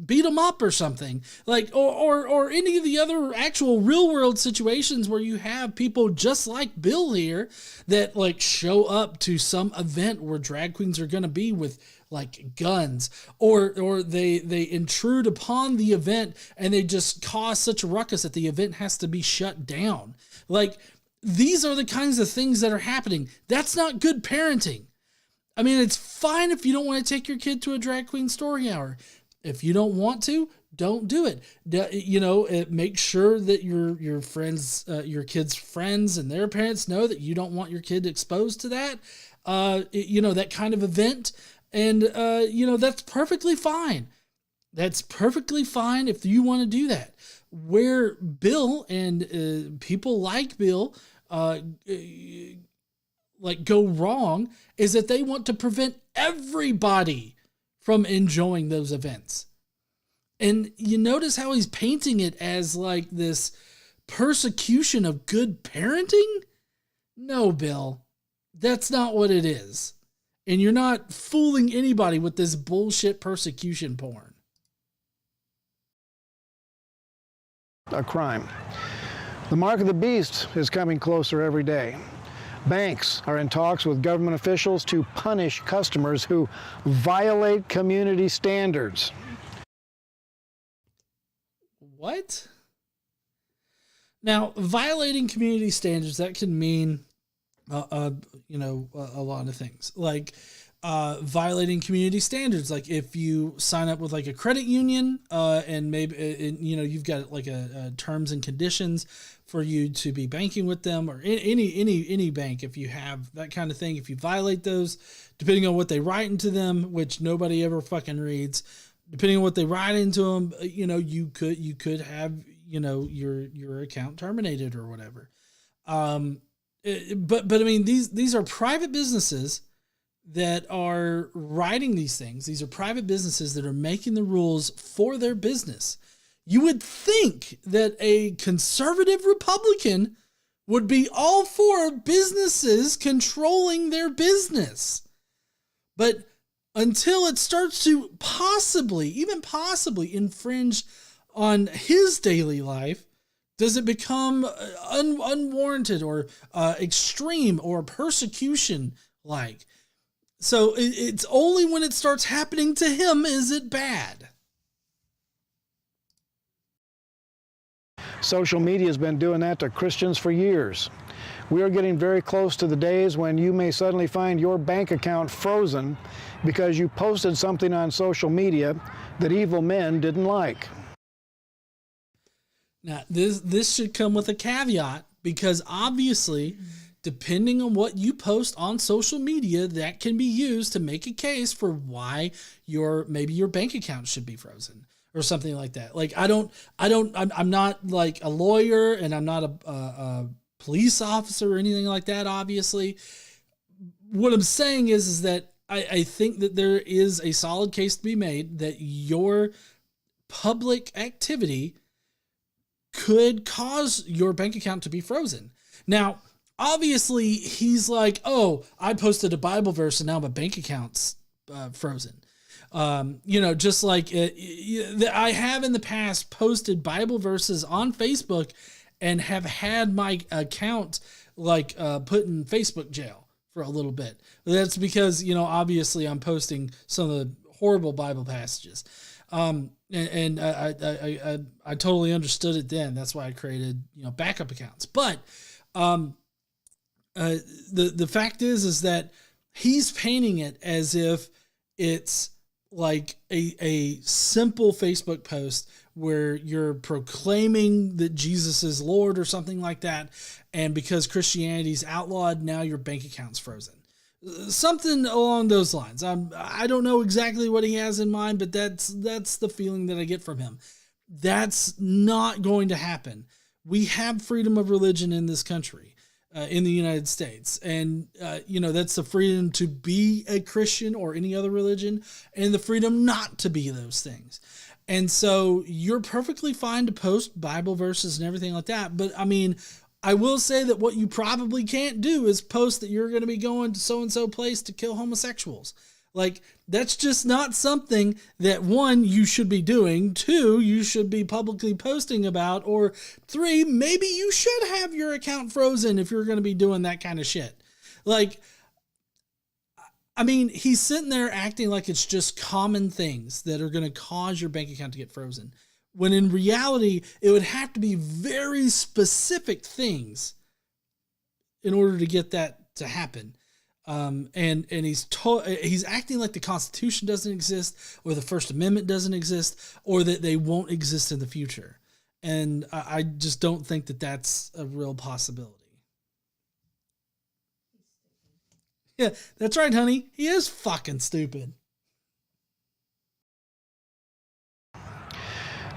beat them up or something. Like, or any of the other actual real world situations where you have people just like Bill here that like show up to some event where drag queens are going to be with like guns, or they intrude upon the event and they just cause such a ruckus that the event has to be shut down. Like, these are the kinds of things that are happening. That's not good parenting. I mean, it's fine if you don't want to take your kid to a drag queen story hour. If you don't want to, don't do it. Make sure that your friends, your kids' friends and their parents know that you don't want your kid exposed to that, that kind of event. And, that's perfectly fine. That's perfectly fine if you want to do that. Where Bill and people like Bill go wrong is that they want to prevent everybody from enjoying those events. And you notice how he's painting it as like this persecution of good parenting? No, Bill, that's not what it is. And you're not fooling anybody with this bullshit persecution porn. A crime. The mark of the beast is coming closer every day. Banks are in talks with government officials to punish customers who violate community standards. What? Now, violating community standards, that can mean a lot of things, like violating community standards. Like if you sign up with like a credit union, and maybe you've got like a terms and conditions for you to be banking with them, or any bank. If you have that kind of thing, if you violate those, depending on what they write into them, which nobody ever fucking reads, depending on what they write into them, you could have your account terminated or whatever. But I mean, these are private businesses that are writing these things. These are private businesses that are making the rules for their business. You would think that a conservative Republican would be all for businesses controlling their business. But until it starts to possibly infringe on his daily life, does it become unwarranted or extreme or persecution-like? So it's only when it starts happening to him is it bad. Social media has been doing that to Christians for years. We are getting very close to the days when you may suddenly find your bank account frozen because you posted something on social media that evil men didn't like. Now, this should come with a caveat, because obviously, depending on what you post on social media, that can be used to make a case for why maybe your bank account should be frozen or something like that. Like, I'm not like a lawyer, and I'm not a police officer or anything like that, obviously. What I'm saying is that I think that there is a solid case to be made that your public activity could cause your bank account to be frozen. Now, obviously, he's like, oh, I posted a Bible verse and now my bank account's frozen. Just like I have in the past posted Bible verses on Facebook and have had my account put in Facebook jail for a little bit. That's because, obviously I'm posting some of the horrible Bible passages. And I totally understood it then. That's why I created, backup accounts. But the fact is that he's painting it as if it's like a simple Facebook post where you're proclaiming that Jesus is Lord or something like that. And because Christianity's outlawed, now your bank account's frozen. Something along those lines. I don't know exactly what he has in mind, but that's the feeling that I get from him. That's not going to happen. We have freedom of religion in this country, in the United States. And, that's the freedom to be a Christian or any other religion, and the freedom not to be those things. And so you're perfectly fine to post Bible verses and everything like that. But I mean, I will say that what you probably can't do is post that you're going to be going to so-and-so place to kill homosexuals. Like, that's just not something that, one, you should be doing, two, you should be publicly posting about, or three, maybe you should have your account frozen if you're going to be doing that kind of shit. Like, I mean, he's sitting there acting like it's just common things that are going to cause your bank account to get frozen, when in reality, it would have to be very specific things in order to get that to happen. And he's acting like the Constitution doesn't exist, or the First Amendment doesn't exist, or that they won't exist in the future. And I just don't think that that's a real possibility. Yeah, that's right, honey. He is fucking stupid.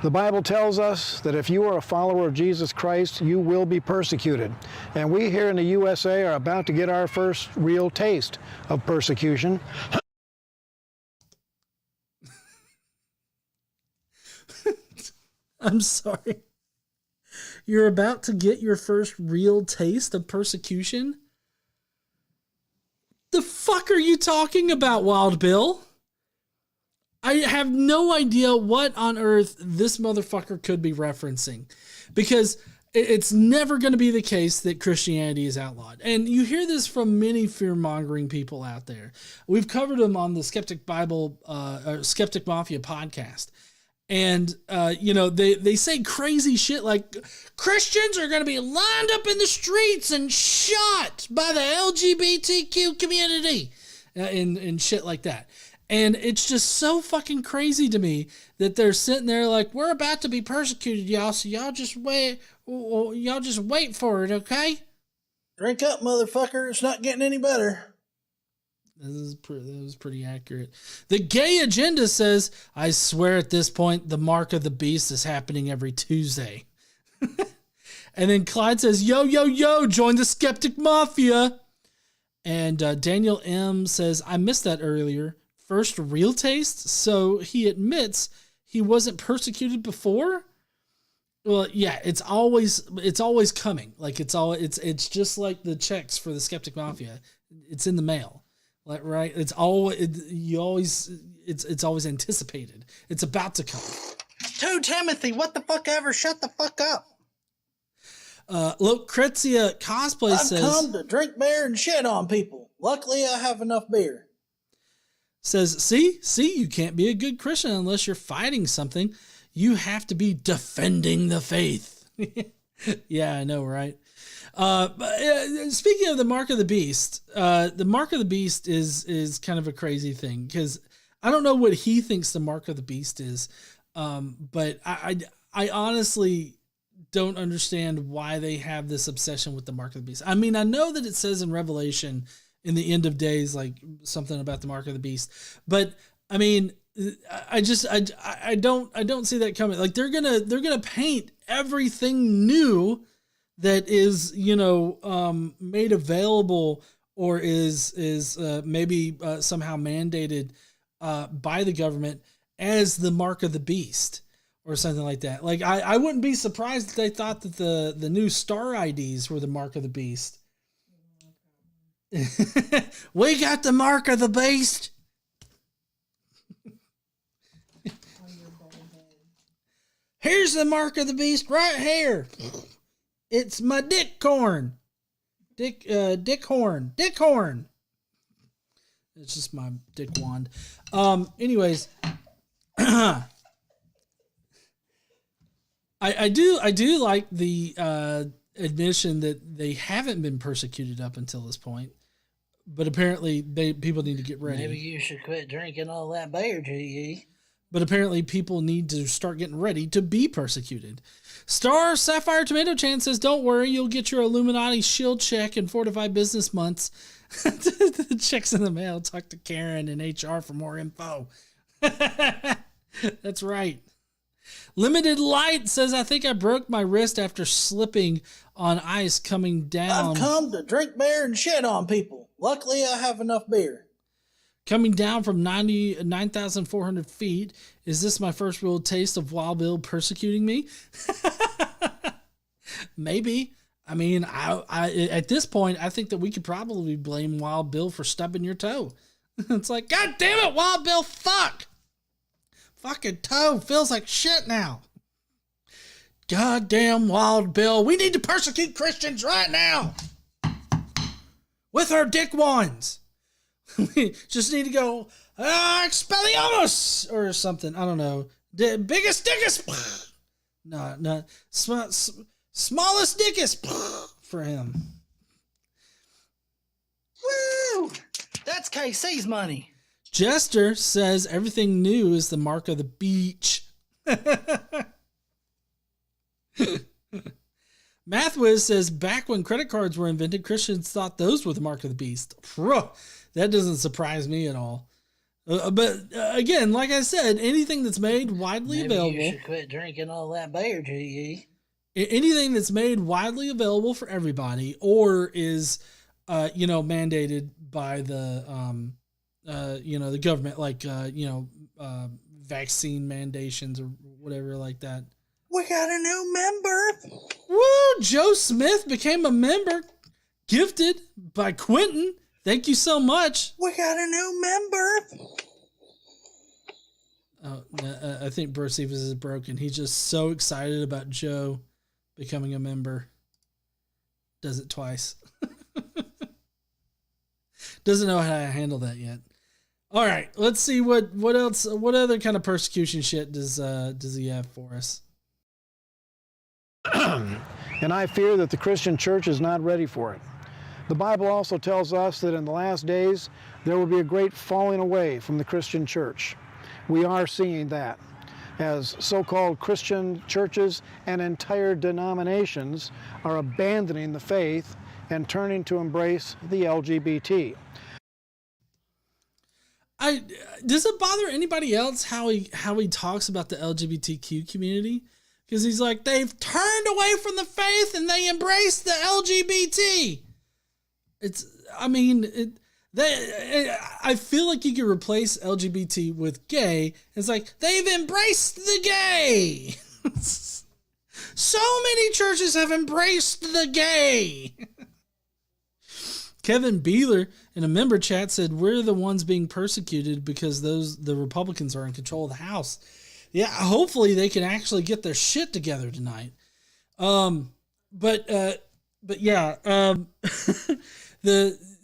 The Bible tells us that if you are a follower of Jesus Christ, you will be persecuted. And we here in the USA are about to get our first real taste of persecution. I'm sorry. You're about to get your first real taste of persecution? The fuck are you talking about, Wild Bill? I have no idea what on earth this motherfucker could be referencing, because it's never going to be the case that Christianity is outlawed. And you hear this from many fear-mongering people out there. We've covered them on the Skeptic Mafia podcast. And, they say crazy shit like Christians are going to be lined up in the streets and shot by the LGBTQ community and shit like that. And it's just so fucking crazy to me that they're sitting there like, we're about to be persecuted, y'all. So y'all just wait for it. Okay. Drink up, motherfucker. It's not getting any better. That was pretty accurate. The gay agenda says, I swear at this point, the mark of the beast is happening every Tuesday. And then Clyde says, yo, join the Skeptic Mafia. And Daniel M says, I missed that earlier. First real taste? So he admits he wasn't persecuted before? Well, yeah, it's always coming. Like it's just like the checks for the Skeptic Mafia. It's in the mail. Like, right? It's always anticipated. It's about to come. 2 Timothy, what the fuck ever? Shut the fuck up. Look, Kretzia Cosplay says, I've come to drink beer and shit on people. Luckily, I have enough beer. Says, see, you can't be a good Christian unless you're fighting something. You have to be defending the faith. Yeah, I know, right? Speaking of the mark of the beast, the mark of the beast is kind of a crazy thing because I don't know what he thinks the mark of the beast is, but I honestly don't understand why they have this obsession with the mark of the beast. I mean, I know that it says in Revelation in the end of days, like something about the mark of the beast, but I mean, I don't see that coming. Like they're gonna paint everything new that is, made available or is maybe somehow mandated by the government as the mark of the beast or something like that. Like I wouldn't be surprised if they thought that the new star IDs were the mark of the beast. We got the mark of the beast. Here's the mark of the beast right here. It's my dick corn. Dick horn. Dick horn. It's just my dick wand. Anyways, I do like the admission that they haven't been persecuted up until this point, but apparently people need to get ready. Maybe you should quit drinking all that beer, GE. But apparently people need to start getting ready to be persecuted. Star Sapphire Tomato Chan says, don't worry, you'll get your Illuminati shield check in 4 to 5 business months. The check's in the mail. Talk to Karen in HR for more info. That's right. Limited Light says, I think I broke my wrist after slipping on ice coming down. I've come to drink beer and shit on people. Luckily, I have enough beer. Coming down from 9,400 feet. Is this my first real taste of Wild Bill persecuting me? Maybe. I mean, I at this point, I think that we could probably blame Wild Bill for stubbing your toe. It's like, God damn it, Wild Bill, fuck. Fucking toe feels like shit now. Goddamn Wild Bill. We need to persecute Christians right now. With our dick wands. We just need to go, Expelliarmus or something. I don't know. Biggest dickest. No. Smallest dickest for him. Woo! That's KC's money. Jester says everything new is the mark of the beach. Mathwiz says back when credit cards were invented, Christians thought those were the mark of the beast. That doesn't surprise me at all. But again, like I said, anything that's made widely available. You should quit drinking all that beer, GE. Anything that's made widely available for everybody, or is, mandated by the, the government, like vaccine mandations or whatever like that. We got a new member. Woo! Joe Smith became a member, gifted by Quentin. Thank you so much. We got a new member. Oh, I think Brosivas is broken. He's just so excited about Joe becoming a member. Does it twice. Doesn't know how to handle that yet. All right, let's see what else. What other kind of persecution shit does he have for us? And I fear that the Christian church is not ready for it. The Bible also tells us that in the last days, there will be a great falling away from the Christian church. We are seeing that as so-called Christian churches and entire denominations are abandoning the faith and turning to embrace the LGBT. Does it bother anybody else how he talks about the LGBTQ community? Because he's like, they've turned away from the faith and they embrace the LGBT. I feel like you could replace LGBT with gay. It's like, they've embraced the gay. So many churches have embraced the gay. Kevin Beeler in a member chat said, we're the ones being persecuted because the Republicans are in control of the House. Yeah, hopefully they can actually get their shit together tonight. But yeah,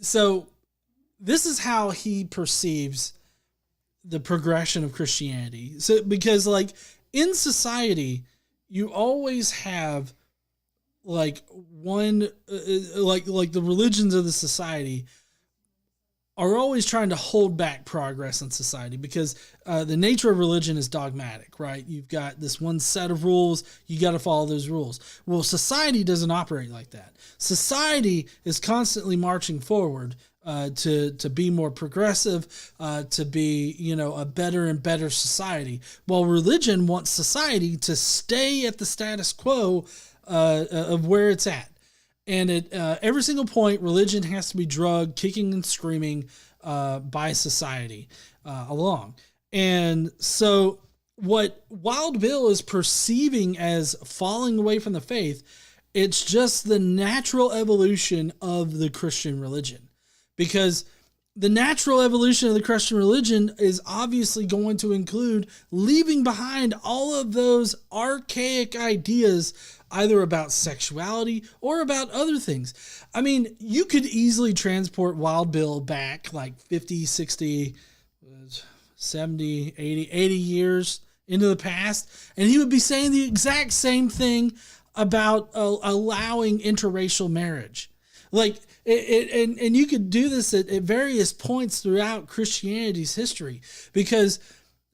so this is how he perceives the progression of Christianity. So because like in society, you always have like the religions of the society are always trying to hold back progress in society because the nature of religion is dogmatic, right? You've got this one set of rules, you got to follow those rules. Well, society doesn't operate like that. Society is constantly marching forward to be more progressive, to be, a better and better society. While religion wants society to stay at the status quo of where it's at. And at every single point, religion has to be drugged, kicking and screaming by society along. And so what Wild Bill is perceiving as falling away from the faith, it's just the natural evolution of the Christian religion. Because the natural evolution of the Christian religion is obviously going to include leaving behind all of those archaic ideas either about sexuality or about other things. I mean, you could easily transport Wild Bill back like 50, 60, 70, 80 years into the past, and he would be saying the exact same thing about allowing interracial marriage. Like, and you could do this at various points throughout Christianity's history, because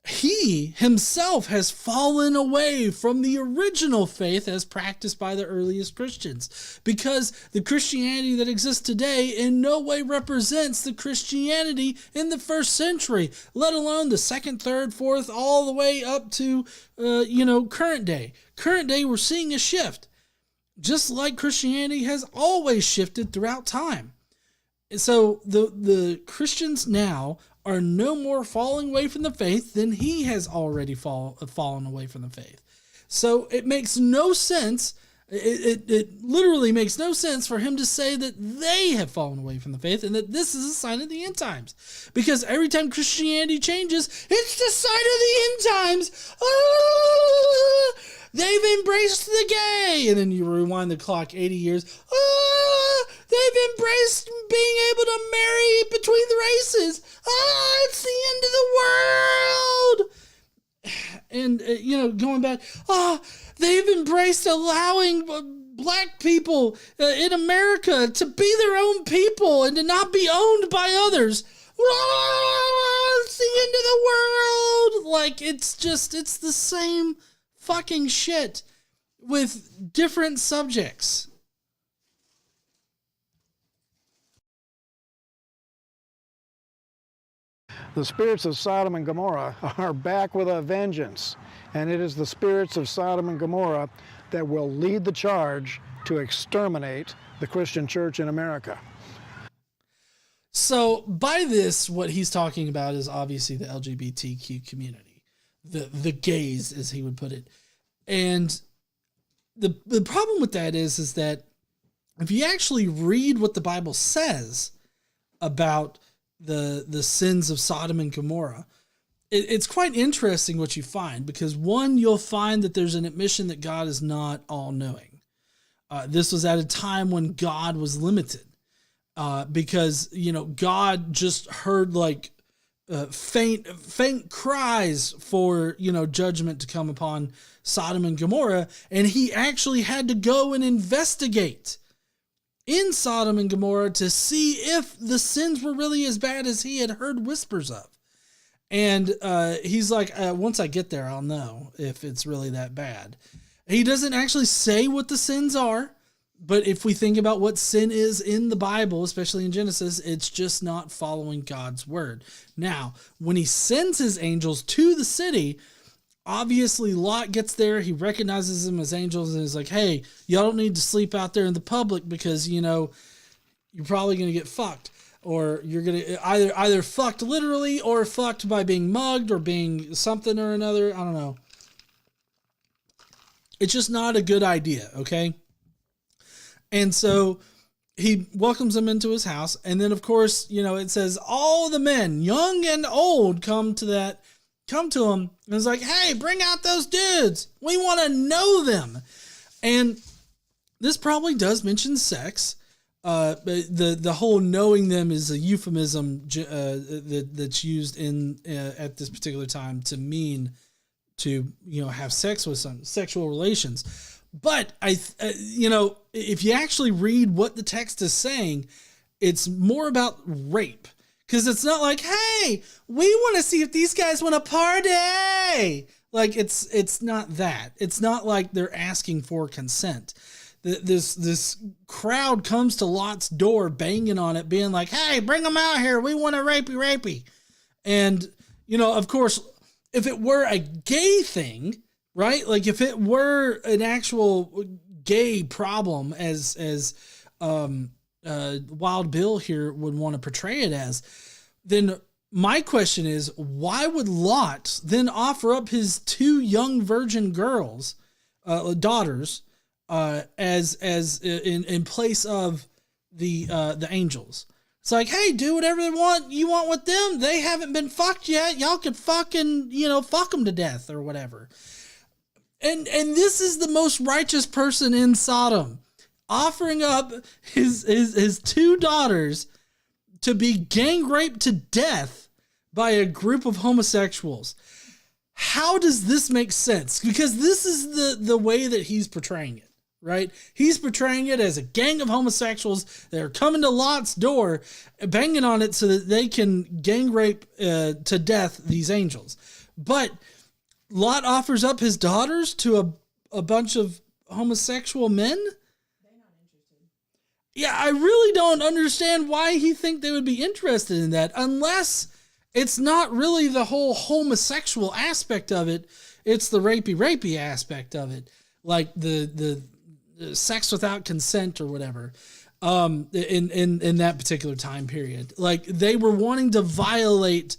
he himself has fallen away from the original faith as practiced by the earliest Christians, because the Christianity that exists today in no way represents the Christianity in the first century, let alone the second, third, fourth, all the way up to, current day. Current day, we're seeing a shift, just like Christianity has always shifted throughout time. So the Christians now are no more falling away from the faith than he has already fallen away from the faith. So it makes no sense. It literally makes no sense for him to say that they have fallen away from the faith and that this is a sign of the end times. Because every time Christianity changes, it's the sign of the end times. Ah, they've embraced the gay. And then you rewind the clock 80 years. Ah, they've embraced being able to marry between the races. Ah, it's the end of the world. And, going back, they've embraced allowing black people in America to be their own people and to not be owned by others. It's the end of the world. Like, it's the same fucking shit with different subjects. The spirits of Sodom and Gomorrah are back with a vengeance, and it is the spirits of Sodom and Gomorrah that will lead the charge to exterminate the Christian church in America. So by this, what he's talking about is obviously the LGBTQ community, the gays, as he would put it. And the problem with that is that if you actually read what the Bible says about the sins of Sodom and Gomorrah, it's quite interesting what you find, because one, you'll find that there's an admission that God is not all-knowing. This was at a time when God was limited, because, God just heard like faint cries for, judgment to come upon Sodom and Gomorrah, and he actually had to go and investigate in Sodom and Gomorrah to see if the sins were really as bad as he had heard whispers of. And he's like, once I get there, I'll know if it's really that bad. He doesn't actually say what the sins are, but if we think about what sin is in the Bible, especially in Genesis, it's just not following God's word. Now, when he sends his angels to the city, obviously Lot gets there, he recognizes them as angels and is like, hey, y'all don't need to sleep out there in the public because, you're probably going to get fucked. Or you're going to either fucked literally or fucked by being mugged or being something or another. I don't know. It's just not a good idea, okay? And so he welcomes them into his house. And then, of course, it says all the men, young and old, come to him. And it's like, hey, bring out those dudes. We want to know them. And this probably does mention sex. But the whole knowing them is a euphemism that's used at this particular time to mean to have sex with some sexual relations. But if you actually read what the text is saying, it's more about rape. Because it's not like, hey, we want to see if these guys want to party. Like, it's not that. It's not like they're asking for consent. This crowd comes to Lot's door, banging on it, being like, hey, bring them out here. We want a rapey. And, of course, if it were a gay thing, right? Like, if it were an actual gay problem, as Wild Bill here would want to portray it as, then my question is, why would Lot then offer up his 2 young virgin girls, daughters, as in place of the angels? It's like, hey, do whatever you want with them. They haven't been fucked yet. Y'all could fucking, fuck them to death or whatever. And this is the most righteous person in Sodom, offering up his 2 daughters to be gang raped to death by a group of homosexuals. How does this make sense? Because this is the way that he's portraying it, right? He's portraying it as a gang of homosexuals that are coming to Lot's door, banging on it so that they can gang rape to death these angels. But Lot offers up his daughters to a bunch of homosexual men? Yeah, I really don't understand why he think they would be interested in that, unless it's not really the whole homosexual aspect of it. It's the rapey aspect of it, like the sex without consent or whatever. In that particular time period, like they were wanting to violate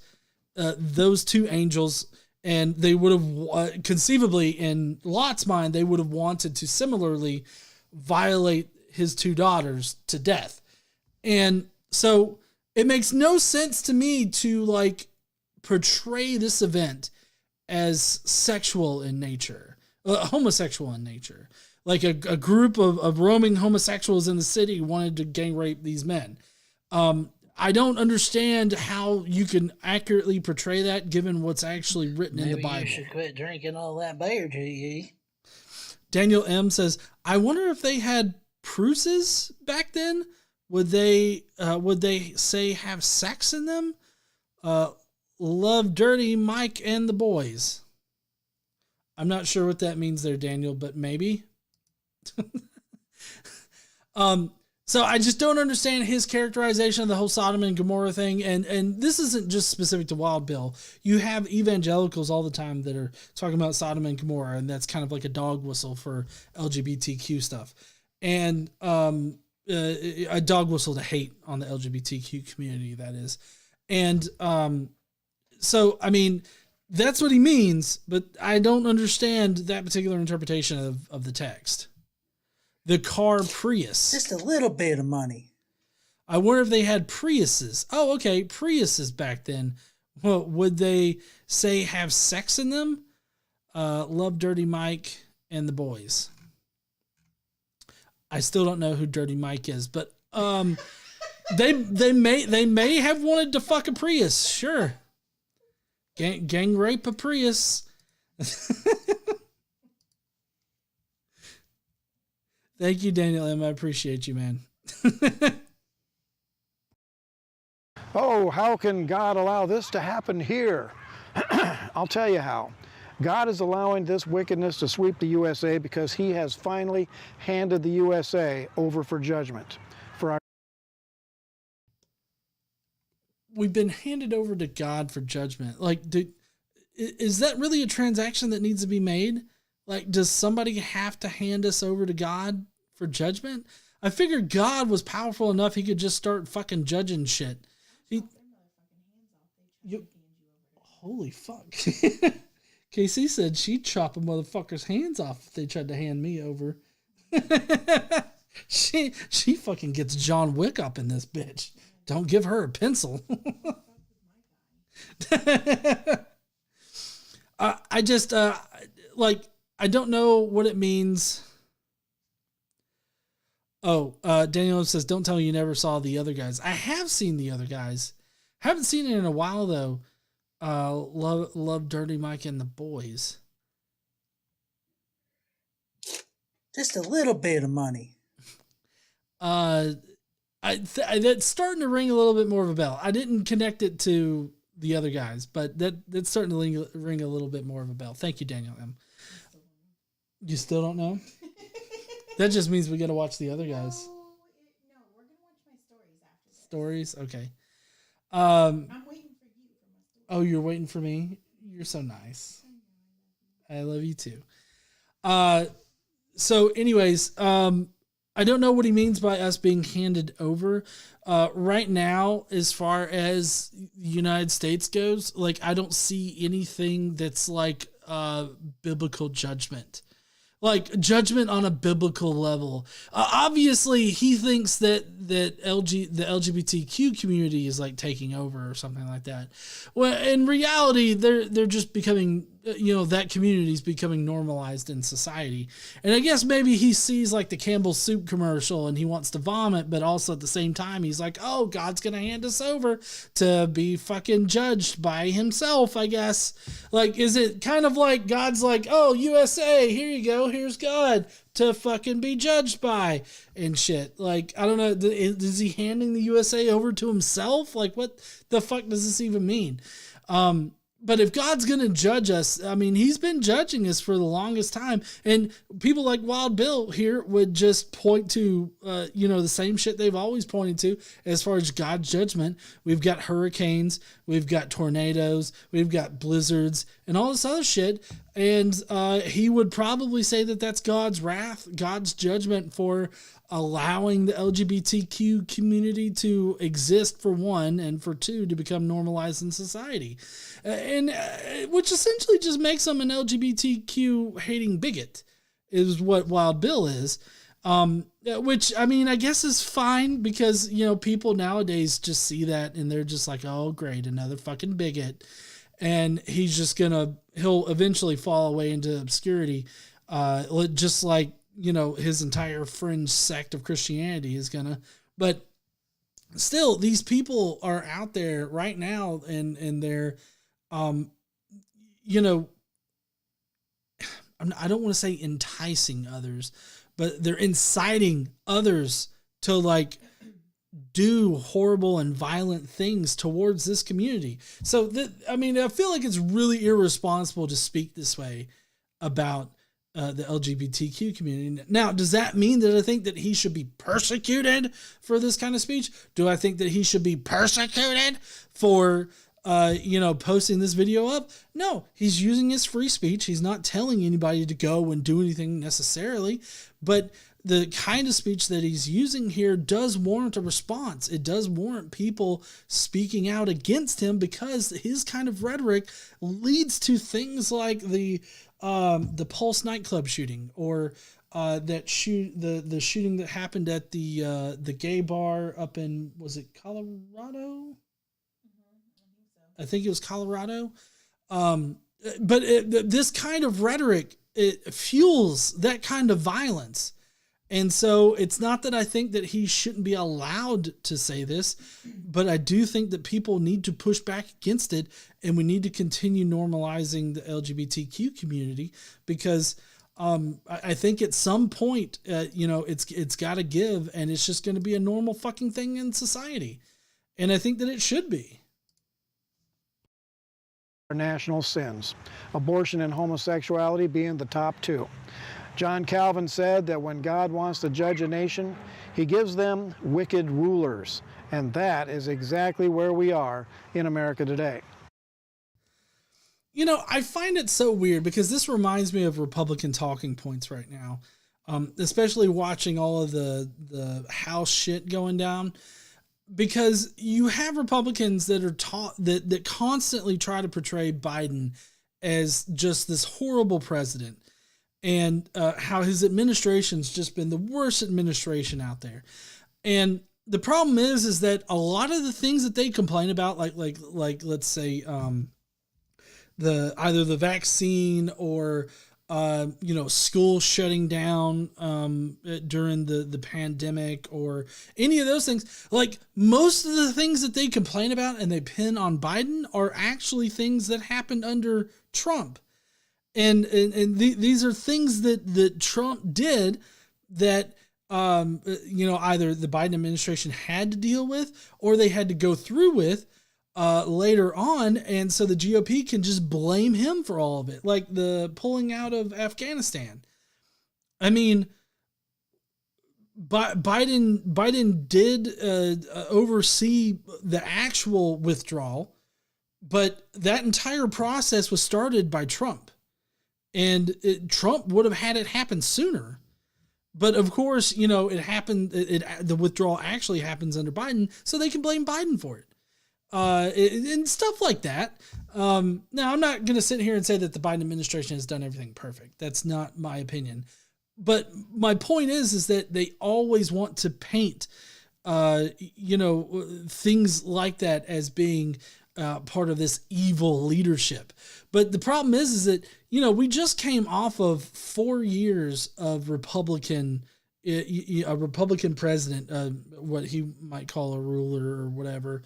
those 2 angels, and they would have conceivably, in Lot's mind, they would have wanted to similarly violate his 2 daughters to death. And so it makes no sense to me to like portray this event as sexual in nature, homosexual in nature. Like a group of roaming homosexuals in the city wanted to gang rape these men. I don't understand how you can accurately portray that given what's actually written in the Bible. Maybe you should quit drinking all that beer, G.E. Daniel M. says, I wonder if they had Pruses back then. Would they say have sex in them? Love Dirty Mike and the boys. I'm not sure what that means there, Daniel, but maybe. So I just don't understand his characterization of the whole Sodom and Gomorrah thing. And this isn't just specific to Wild Bill. You have evangelicals all the time that are talking about Sodom and Gomorrah, and that's kind of like a dog whistle for LGBTQ stuff. And a dog whistle to hate on the LGBTQ community, that is. And so, I mean, that's what he means, but I don't understand that particular interpretation of the text. The car Prius. Just a little bit of money. I wonder if they had Priuses. Oh, okay, Priuses back then. Well, would they say have sex in them? Love Dirty Mike and the boys. I still don't know who Dirty Mike is, but they may have wanted to fuck a Prius. Sure, gang rape a Prius. Thank you, Daniel M. I appreciate you, man. Oh, how can God allow this to happen here? I'll tell you how. God is allowing this wickedness to sweep the USA because he has finally handed the USA over for judgment. We've been handed over to God for judgment. Like, is that really a transaction that needs to be made? Like, does somebody have to hand us over to God for judgment? I figured God was powerful enough he could just start fucking judging shit. Holy fuck. KC said she'd chop a motherfucker's hands off if they tried to hand me over. She fucking gets John Wick up in this bitch. Don't give her a pencil. I just, I don't know what it means. Oh, Daniel says, don't tell me you never saw The Other Guys. I have seen The Other Guys. Haven't seen it in a while, though. Love Dirty Mike and the boys. Just a little bit of money. That's starting to ring a little bit more of a bell. I didn't connect it to the other guys, but that's starting to ring a little bit more of a bell. Thank you, Daniel M. You still don't know? That just means we got to watch the other guys. No, we're gonna watch my stories after this. Stories, okay. I'm waiting for you for my stories. Oh, you're waiting for me? You're so nice. I love you too. So anyways, I don't know what he means by us being handed over. Right now, as far as the United States goes, like, I don't see anything that's like biblical judgment. Like judgment on a biblical level. Obviously, he thinks that the LGBTQ community is like taking over or something like that. Well, in reality, they're just becoming, that community is becoming normalized in society. And I guess maybe he sees like the Campbell's soup commercial and he wants to vomit, but also at the same time he's like, oh, God's gonna hand us over to be fucking judged by himself, I guess. Like, is it kind of like God's like, oh, USA, here you go, here's God to fucking be judged by and shit. Like, I don't know, is he handing the USA over to himself? Like, what the fuck does this even mean? But if God's going to judge us, I mean, he's been judging us for the longest time. And people like Wild Bill here would just point to, the same shit they've always pointed to as far as God's judgment. We've got hurricanes, we've got tornadoes, we've got blizzards, and all this other shit. And he would probably say that that's God's wrath, God's judgment for allowing the LGBTQ community to exist, for one, and for two, to become normalized in society. And which essentially just makes him an LGBTQ hating bigot, is what Wild Bill is. Which, I mean, I guess is fine because, people nowadays just see that and they're just like, oh, great, another fucking bigot. And he'll eventually fall away into obscurity, just like, his entire fringe sect of Christianity is gonna. But still, these people are out there right now and they're, I don't want to say enticing others, but they're inciting others to like do horrible and violent things towards this community. So I feel like it's really irresponsible to speak this way about the LGBTQ community. Now, does that mean that I think that he should be persecuted for this kind of speech? Do I think that he should be persecuted for, posting this video up? No, he's using his free speech. He's not telling anybody to go and do anything necessarily, but the kind of speech that he's using here does warrant a response. It does warrant people speaking out against him because his kind of rhetoric leads to things like the Pulse nightclub shooting, or the shooting that happened at the gay bar up in, was it Colorado? I think it was Colorado. But this kind of rhetoric, it fuels that kind of violence. And so it's not that I think that he shouldn't be allowed to say this, but I do think that people need to push back against it, and we need to continue normalizing the LGBTQ community because I think at some point, it's got to give, and it's just going to be a normal fucking thing in society. And I think that it should be. National sins, abortion and homosexuality being the top two. John Calvin said that when God wants to judge a nation, he gives them wicked rulers. And that is exactly where we are in America today. I find it so weird because this reminds me of Republican talking points right now, especially watching all of the House shit going down. Because you have Republicans that are that constantly try to portray Biden as just this horrible president, and how his administration's just been the worst administration out there. And the problem is that a lot of the things that they complain about, like let's say either the vaccine or school shutting down during the pandemic, or any of those things, like most of the things that they complain about and they pin on Biden are actually things that happened under Trump. These are things that Trump did that, either the Biden administration had to deal with or they had to go through with later on. And so the GOP can just blame him for all of it, like the pulling out of Afghanistan. I mean, Biden did oversee the actual withdrawal, but that entire process was started by Trump, and Trump would have had it happen sooner. But of course, it happened. The withdrawal actually happens under Biden, so they can blame Biden for it, and stuff like that. Now, I'm not going to sit here and say that the Biden administration has done everything perfect. That's not my opinion. But my point is that they always want to paint, things like that as being part of this evil leadership. But the problem is that, we just came off of 4 years of a Republican president, what he might call a ruler or whatever.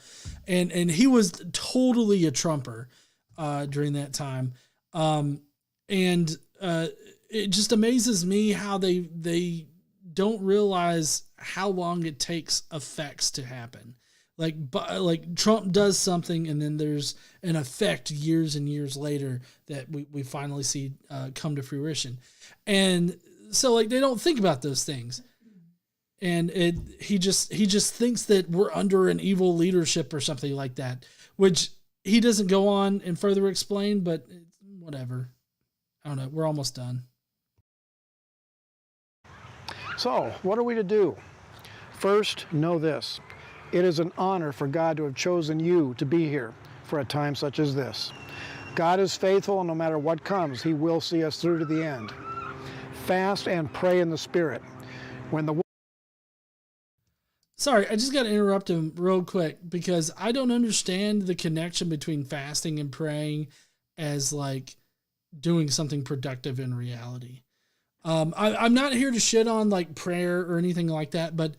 And he was totally a Trumper during that time. It just amazes me how they don't realize how long it takes effects to happen. Like Trump does something and then there's an effect years and years later that we finally see come to fruition. And so they don't think about those things. And he just thinks that we're under an evil leadership or something like that, which he doesn't go on and further explain, but whatever. I don't know. We're almost done. So, what are we to do? First, know this. It is an honor for God to have chosen you to be here for a time such as this. God is faithful, and no matter what comes, He will see us through to the end. Fast and pray in the Spirit. Sorry, I just got to interrupt him real quick because I don't understand the connection between fasting and praying as doing something productive in reality. I'm not here to shit on prayer or anything like that, but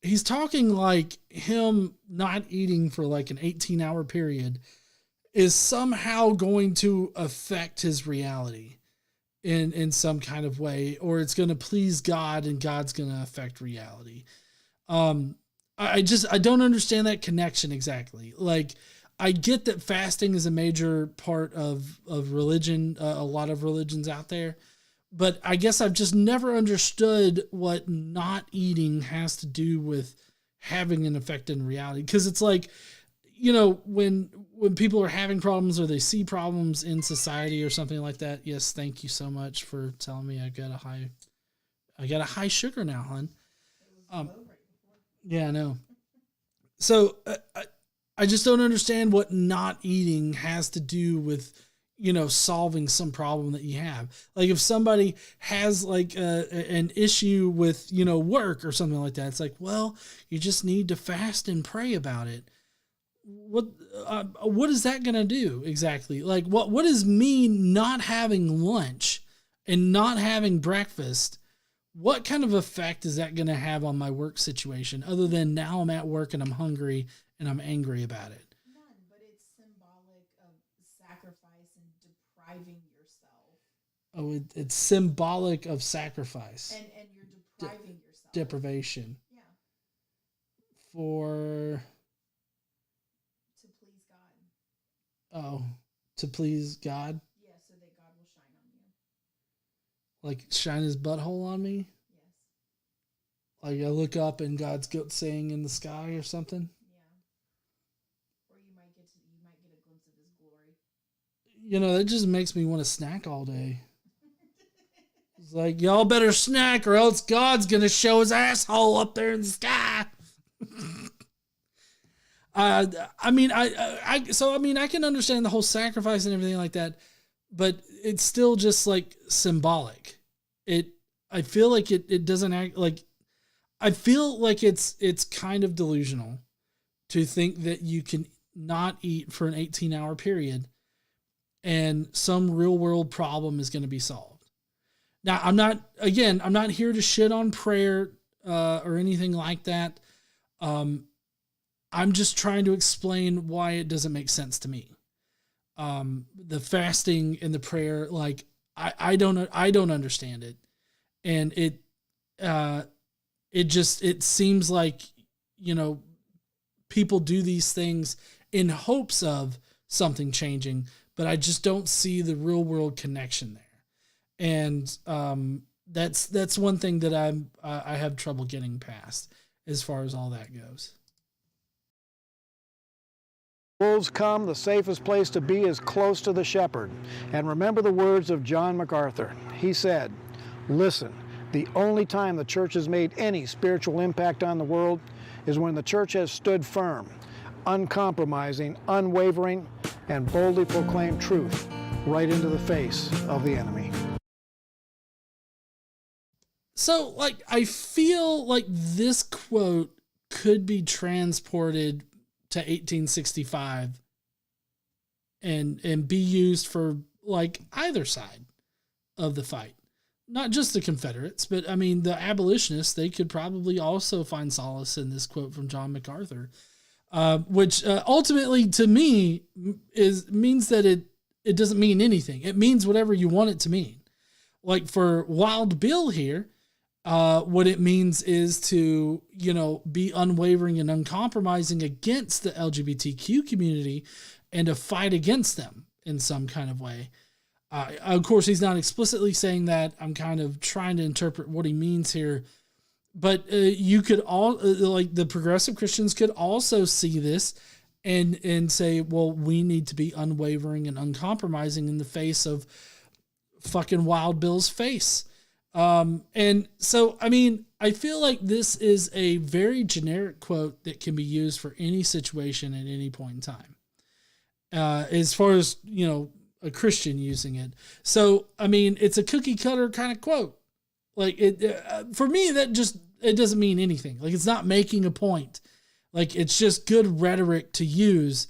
he's talking him not eating for an 18-hour period is somehow going to affect his reality in some kind of way, or it's going to please God and God's going to affect reality. I don't understand that connection exactly. I get that fasting is a major part of religion, a lot of religions out there, but I guess I've just never understood what not eating has to do with having an effect in reality. Because it's when people are having problems or they see problems in society or something like that. Yes, thank you so much for telling me I got a high sugar now, hon. Yeah, I know. So I just don't understand what not eating has to do with, solving some problem that you have. If somebody has an issue with, work or something like that, it's well, you just need to fast and pray about it. What is that going to do exactly? What is me not having lunch and not having breakfast? What kind of effect is that going to have on my work situation other than now I'm at work and I'm hungry and I'm angry about it? None, but it's symbolic of sacrifice and depriving yourself. Oh, it's symbolic of sacrifice. And you're depriving yourself. Deprivation. Yeah. To please God. Oh, to please God? Yeah, so that God will shine on you. Shine his butthole on me? Yes. I look up and God's saying in the sky or something? Yeah. Or you might get a glimpse of his glory. That just makes me want to snack all day. It's y'all better snack or else God's going to show his asshole up there in the sky. I can understand the whole sacrifice and everything like that, but it's still just symbolic. I feel like it doesn't act I feel like it's kind of delusional to think that you can not eat for an 18-hour period and some real world problem is going to be solved. Now, I'm not here to shit on prayer or anything like that. I'm just trying to explain why it doesn't make sense to me. the fasting and the prayer. Like I don't understand it, and it seems like, you know, people do these things in hopes of something changing, but I just don't see the real world connection there. And that's one thing that I have trouble getting past as far as all that goes. Wolves come, the safest place to be is close to the shepherd. And remember the words of John MacArthur. He said, listen, the only time the church has made any spiritual impact on the world is when the church has stood firm, uncompromising, unwavering, and boldly proclaimed truth right into the face of the enemy. So, like, I feel like this quote could be transported to 1865 and be used for, like, either side of the fight. Not just the Confederates, but, I mean, the abolitionists, they could probably also find solace in this quote from John MacArthur, which ultimately, to me, means that it doesn't mean anything. It means whatever you want it to mean. Like, for Wild Bill here, what it means is to, you know, be unwavering and uncompromising against the LGBTQ community and to fight against them in some kind of way. Of course, he's not explicitly saying that. I'm kind of trying to interpret what he means here. But you could like the progressive Christians could also see this and say, well, we need to be unwavering and uncompromising in the face of fucking Wild Bill's face. And so, I mean, I feel like this is a very generic quote that can be used for any situation at any point in time. As far as, you know, a Christian using it. So, I mean, it's a cookie cutter kind of quote. Like for me, it doesn't mean anything. Like, it's not making a point. Like, it's just good rhetoric to use,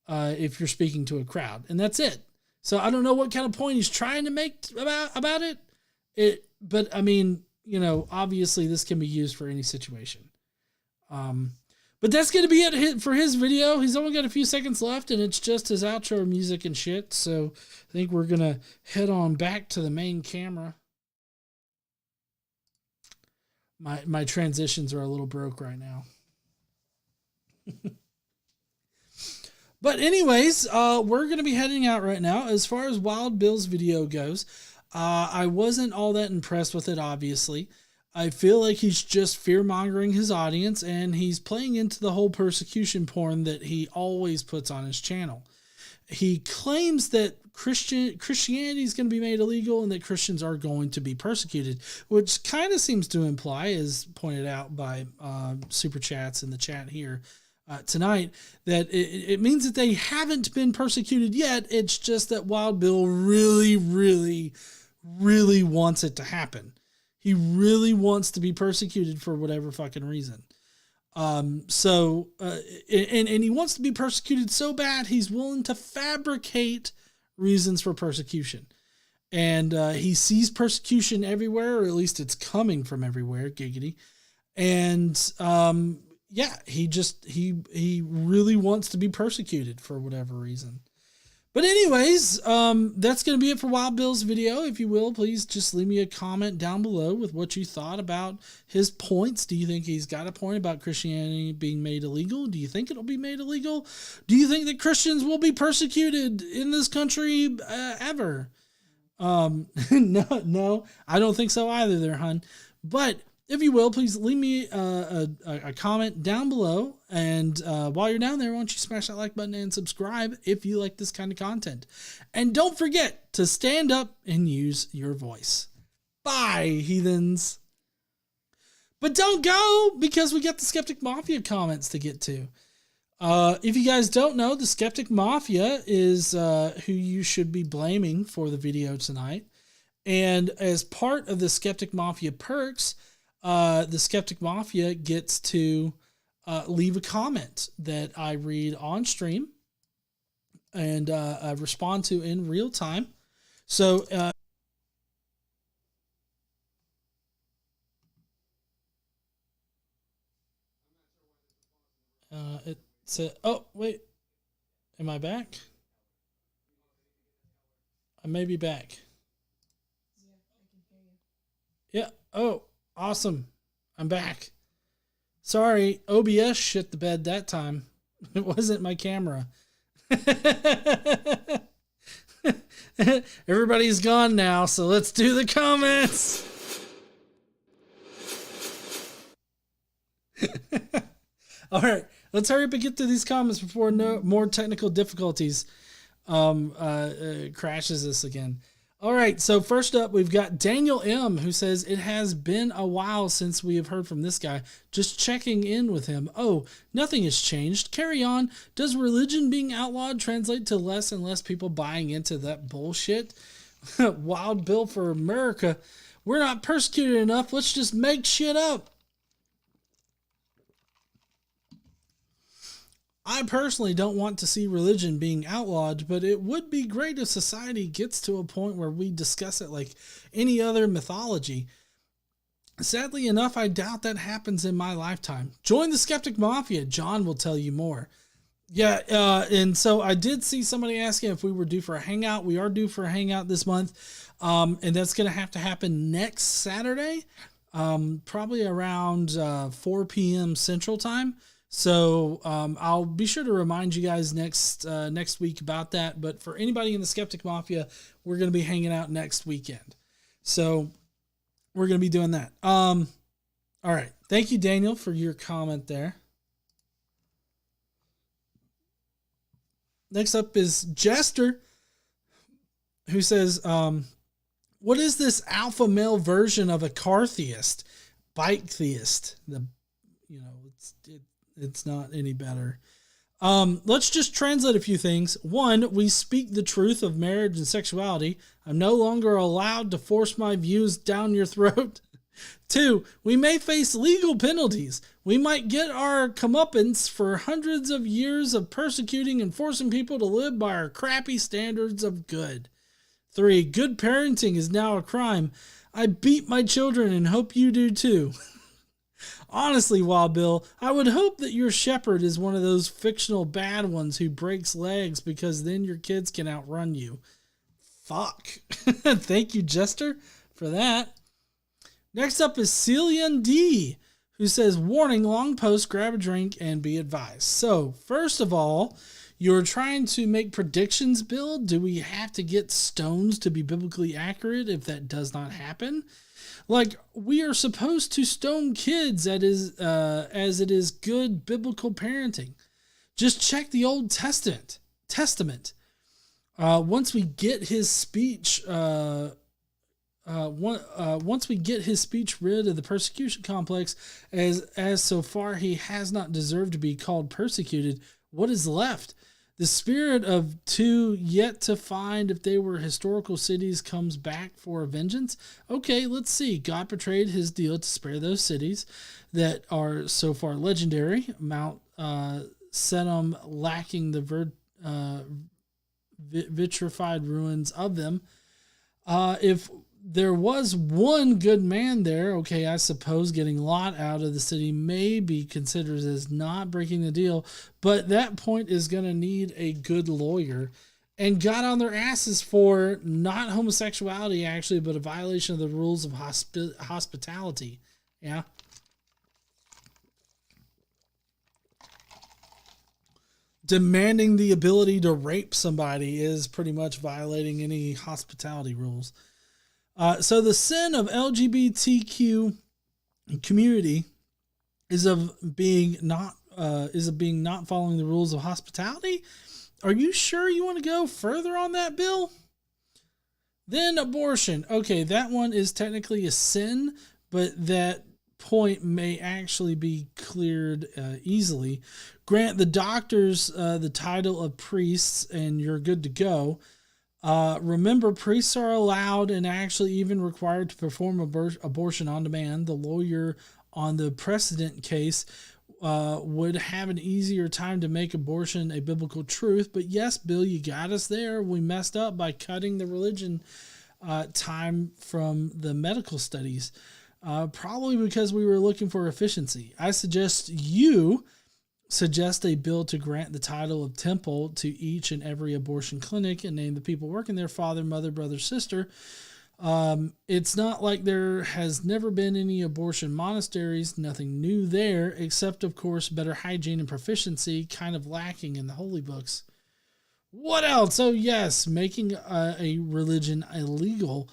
if you're speaking to a crowd, and that's it. So I don't know what kind of point he's trying to make about it. But I mean, you know, obviously this can be used for any situation. But that's going to be it for his video. He's only got a few seconds left, and it's just his outro music and shit. So I think we're going to head on back to the main camera. My transitions are a little broke right now. But anyways, we're going to be heading out right now. As far as Wild Bill's video goes, I wasn't all that impressed with it, obviously. I feel like he's just fear-mongering his audience, and he's playing into the whole persecution porn that he always puts on his channel. He claims that Christianity is going to be made illegal and that Christians are going to be persecuted, which kind of seems to imply, as pointed out by Super Chats in the chat here tonight, that it means that they haven't been persecuted yet. It's just that Wild Bill really, really, really wants it to happen. He really wants to be persecuted for whatever fucking reason. And he wants to be persecuted so bad, he's willing to fabricate reasons for persecution. And he sees persecution everywhere, or at least it's coming from everywhere, giggity. And he really wants to be persecuted for whatever reason. But anyways, that's going to be it for Wild Bill's video. If you will, please just leave me a comment down below with what you thought about his points. Do you think he's got a point about Christianity being made illegal? Do you think it'll be made illegal? Do you think that Christians will be persecuted in this country ever? No, I don't think so either there, hun. But if you will, please leave me a comment down below. And while you're down there, why don't you smash that like button and subscribe if you like this kind of content. And don't forget to stand up and use your voice. Bye, heathens. But don't go, because we got the Skeptic Mafia comments to get to. If you guys don't know, the Skeptic Mafia is who you should be blaming for the video tonight. And as part of the Skeptic Mafia perks, the Skeptic Mafia gets to leave a comment that I read on stream and I respond to in real time. So oh wait, am I back? I may be back. Yeah, I can hear you. Yeah. Oh, awesome. I'm back. Sorry, OBS shit the bed that time. It wasn't my camera. Everybody's gone now, so let's do the comments. All right, let's hurry up and get to these comments before more technical difficulties crashes us again. All right, so first up, we've got Daniel M., who says, it has been a while since we have heard from this guy. Just checking in with him. Oh, nothing has changed. Carry on. Does religion being outlawed translate to less and less people buying into that bullshit? Wild Bill for America. We're not persecuted enough. Let's just make shit up. I personally don't want to see religion being outlawed, but it would be great if society gets to a point where we discuss it like any other mythology. Sadly enough, I doubt that happens in my lifetime. Join the Skeptic Mafia. John will tell you more. Yeah, and so I did see somebody asking if we were due for a hangout. We are due for a hangout this month, and that's going to have to happen next Saturday, probably around 4 p.m. Central Time. So I'll be sure to remind you guys next week about that. But for anybody in the Skeptic Mafia, we're going to be hanging out next weekend. So we're going to be doing that. All right. Thank you, Daniel, for your comment there. Next up is Jester, who says, what is this alpha male version of a car theist, bike theist? It's not any better. Let's just translate a few things. 1, we speak the truth of marriage and sexuality. I'm no longer allowed to force my views down your throat. 2, we may face legal penalties. We might get our comeuppance for hundreds of years of persecuting and forcing people to live by our crappy standards of good. 3, good parenting is now a crime. I beat my children and hope you do too. Honestly, Wild Bill, I would hope that your shepherd is one of those fictional bad ones who breaks legs because then your kids can outrun you. Fuck. Thank you, Jester, for that. Next up is Celian D, who says, warning, long post, grab a drink, and be advised. So, first of all, you're trying to make predictions, Bill. Do we have to get stones to be biblically accurate if that does not happen? Like, we are supposed to stone kids as it is good biblical parenting. Just check the Old Testament. Once we get his speech, once we get his speech rid of the persecution complex, as so far he has not deserved to be called persecuted, what is left? The spirit of two yet to find if they were historical cities comes back for a vengeance. Okay, let's see. God betrayed his deal to spare those cities that are so far legendary. Mount Sedum lacking the vitrified ruins of them. If there was one good man there, okay, I suppose getting Lot out of the city may be considered as not breaking the deal, but that point is going to need a good lawyer, and got on their asses for not homosexuality, actually, but a violation of the rules of hospitality. Yeah. Demanding the ability to rape somebody is pretty much violating any hospitality rules. So the sin of LGBTQ community is of being not following the rules of hospitality. Are you sure you want to go further on that, Bill? Then abortion. Okay, that one is technically a sin, but that point may actually be cleared easily. Grant the doctors the title of priests, and you're good to go. Remember, priests are allowed and actually even required to perform abortion on demand. The lawyer on the precedent case would have an easier time to make abortion a biblical truth. But yes, Bill, you got us there. We messed up by cutting the religion time from the medical studies, probably because we were looking for efficiency. I suggest you suggest a bill to grant the title of temple to each and every abortion clinic and name the people working there father, mother, brother, sister. It's not like there has never been any abortion monasteries, nothing new there, except, of course, better hygiene and proficiency, kind of lacking in the holy books. What else? Oh, yes, making a religion illegal.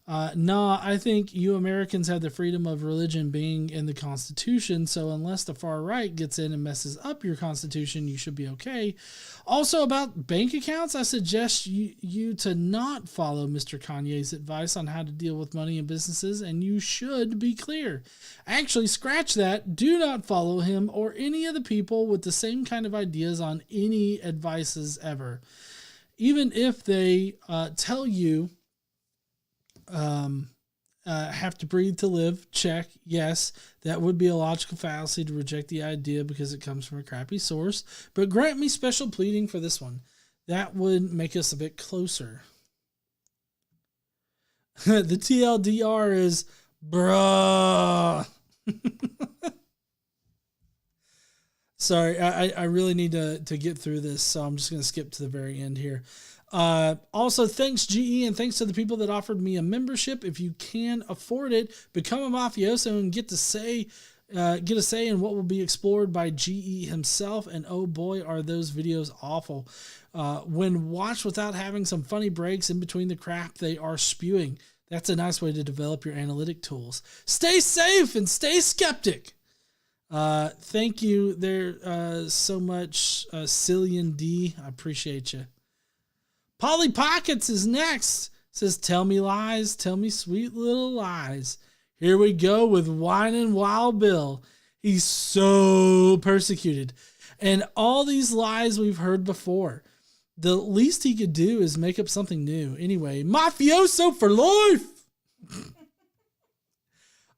Nah, I think you Americans have the freedom of religion being in the Constitution, so unless the far right gets in and messes up your Constitution, you should be okay. Also, about bank accounts, I suggest you to not follow Mr. Kanye's advice on how to deal with money in businesses, and you should be clear. Actually, scratch that. Do not follow him or any of the people with the same kind of ideas on any advices ever. Even if they tell you have to breathe to live, check, yes, that would be a logical fallacy to reject the idea because it comes from a crappy source, but grant me special pleading for this one. That would make us a bit closer. The TLDR is bruh. Sorry, I really need to get through this, so I'm just going to skip to the very end here. Also, thanks GE, and thanks to the people that offered me a membership. If you can afford it, become a mafioso and get a say in what will be explored by GE himself. And oh boy, are those videos awful. When watched without having some funny breaks in between the crap they are spewing. That's a nice way to develop your analytic tools. Stay safe and stay skeptic. Thank you there so much, Cillian D. I appreciate you. Polly Pockets is next. Says, tell me lies, tell me sweet little lies. Here we go with whining Wild Bill. He's so persecuted. And all these lies we've heard before. The least he could do is make up something new. Anyway, mafioso for life.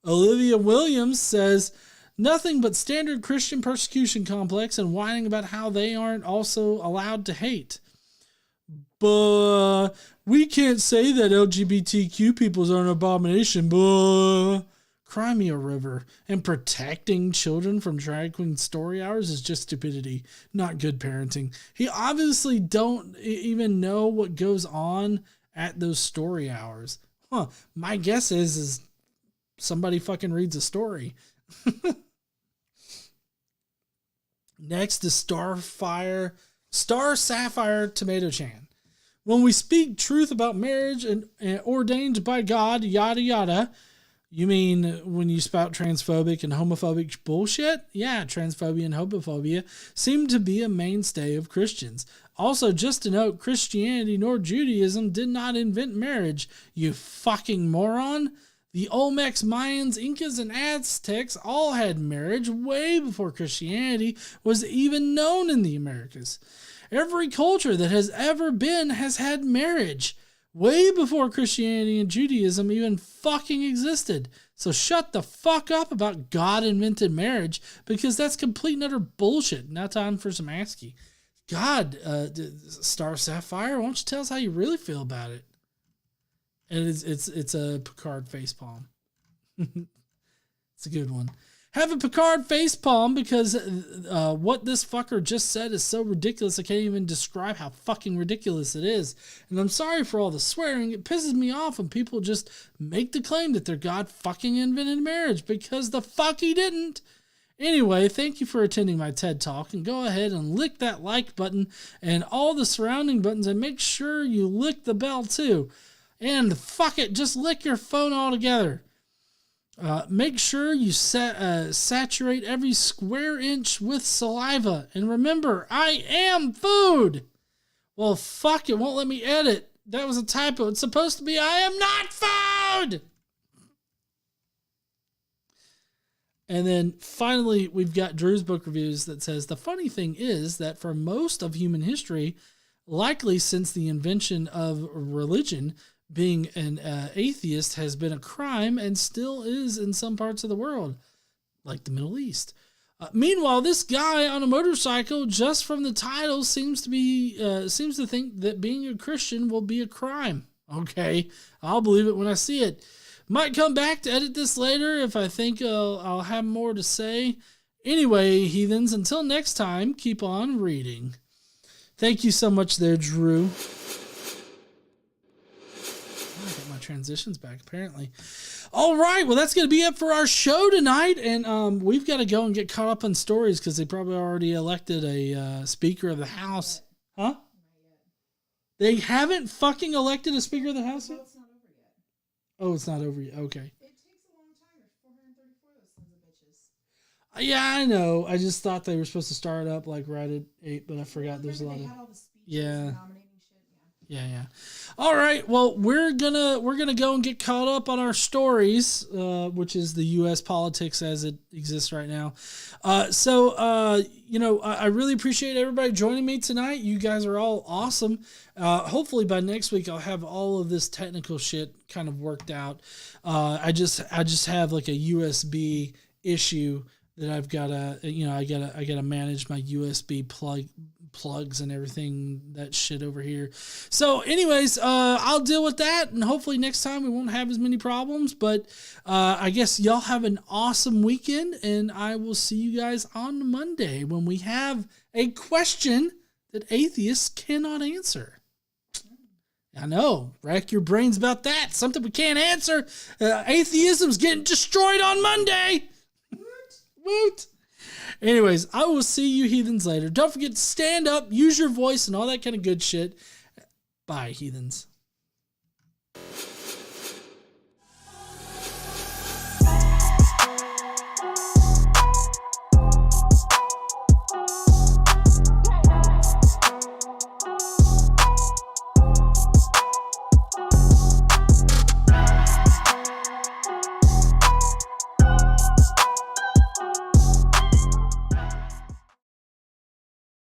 Olivia Williams says, nothing but standard Christian persecution complex and whining about how they aren't also allowed to hate. But we can't say that LGBTQ peoples are an abomination. But cry me a river. And protecting children from drag queen story hours is just stupidity, not good parenting. He obviously don't even know what goes on at those story hours. My guess is somebody fucking reads a story. Next is Star Sapphire Tomato Chan. When we speak truth about marriage and ordained by God, yada yada, you mean when you spout transphobic and homophobic bullshit? Yeah, transphobia and homophobia seem to be a mainstay of Christians. Also, just to note, Christianity nor Judaism did not invent marriage, you fucking moron. The Olmecs, Mayans, Incas, and Aztecs all had marriage way before Christianity was even known in the Americas. Every culture that has ever been has had marriage way before Christianity and Judaism even fucking existed. So shut the fuck up about God invented marriage, because that's complete and utter bullshit. Now time for some ASCII. God, Star Sapphire, why don't you tell us how you really feel about it? And it's a Picard facepalm. It's a good one. Have a Picard facepalm because what this fucker just said is so ridiculous I can't even describe how fucking ridiculous it is. And I'm sorry for all the swearing. It pisses me off when people just make the claim that their God fucking invented marriage, because the fuck he didn't. Anyway, thank you for attending my TED Talk, and go ahead and lick that like button and all the surrounding buttons, and make sure you lick the bell too. And fuck it, just lick your phone altogether. Make sure you saturate every square inch with saliva. And remember, I am food. Well, fuck, it won't let me edit. That was a typo. It's supposed to be, I am not food. And then finally, we've got Drew's book reviews that says, the funny thing is that for most of human history, likely since the invention of religion, being an atheist has been a crime and still is in some parts of the world, like the Middle East. Meanwhile, this guy on a motorcycle, just from the title, seems to think that being a Christian will be a crime. Okay, I'll believe it when I see it. Might come back to edit this later if I think I'll have more to say. Anyway, heathens, until next time, keep on reading. Thank you so much there, Drew. I got my transitions back, apparently. All right, well, that's going to be it for our show tonight, and we've got to go and get caught up on stories because they probably already elected a Speaker of the House. Huh? They haven't fucking elected a Speaker of the House yet? Oh, it's not over yet. Okay. It takes a long time. There's 434 of those sons of bitches. Yeah, I know. I just thought they were supposed to start up like right at 8, but I forgot there's a lot of... Yeah. Yeah. All right. Well, we're gonna go and get caught up on our stories, which is the U.S. politics as it exists right now. I really appreciate everybody joining me tonight. You guys are all awesome. Hopefully by next week I'll have all of this technical shit kind of worked out. I just have like a USB issue that I've gotta I gotta manage my USB plugs and everything, that shit over here. So anyways, I'll deal with that, and hopefully next time we won't have as many problems, but I guess y'all have an awesome weekend, and I will see you guys on Monday when we have a question that atheists cannot answer. I know, rack your brains about that. Something we can't answer. Atheism's getting destroyed on Monday. Woot. Anyways, I will see you heathens later. Don't forget to stand up, use your voice, and all that kind of good shit. Bye, heathens.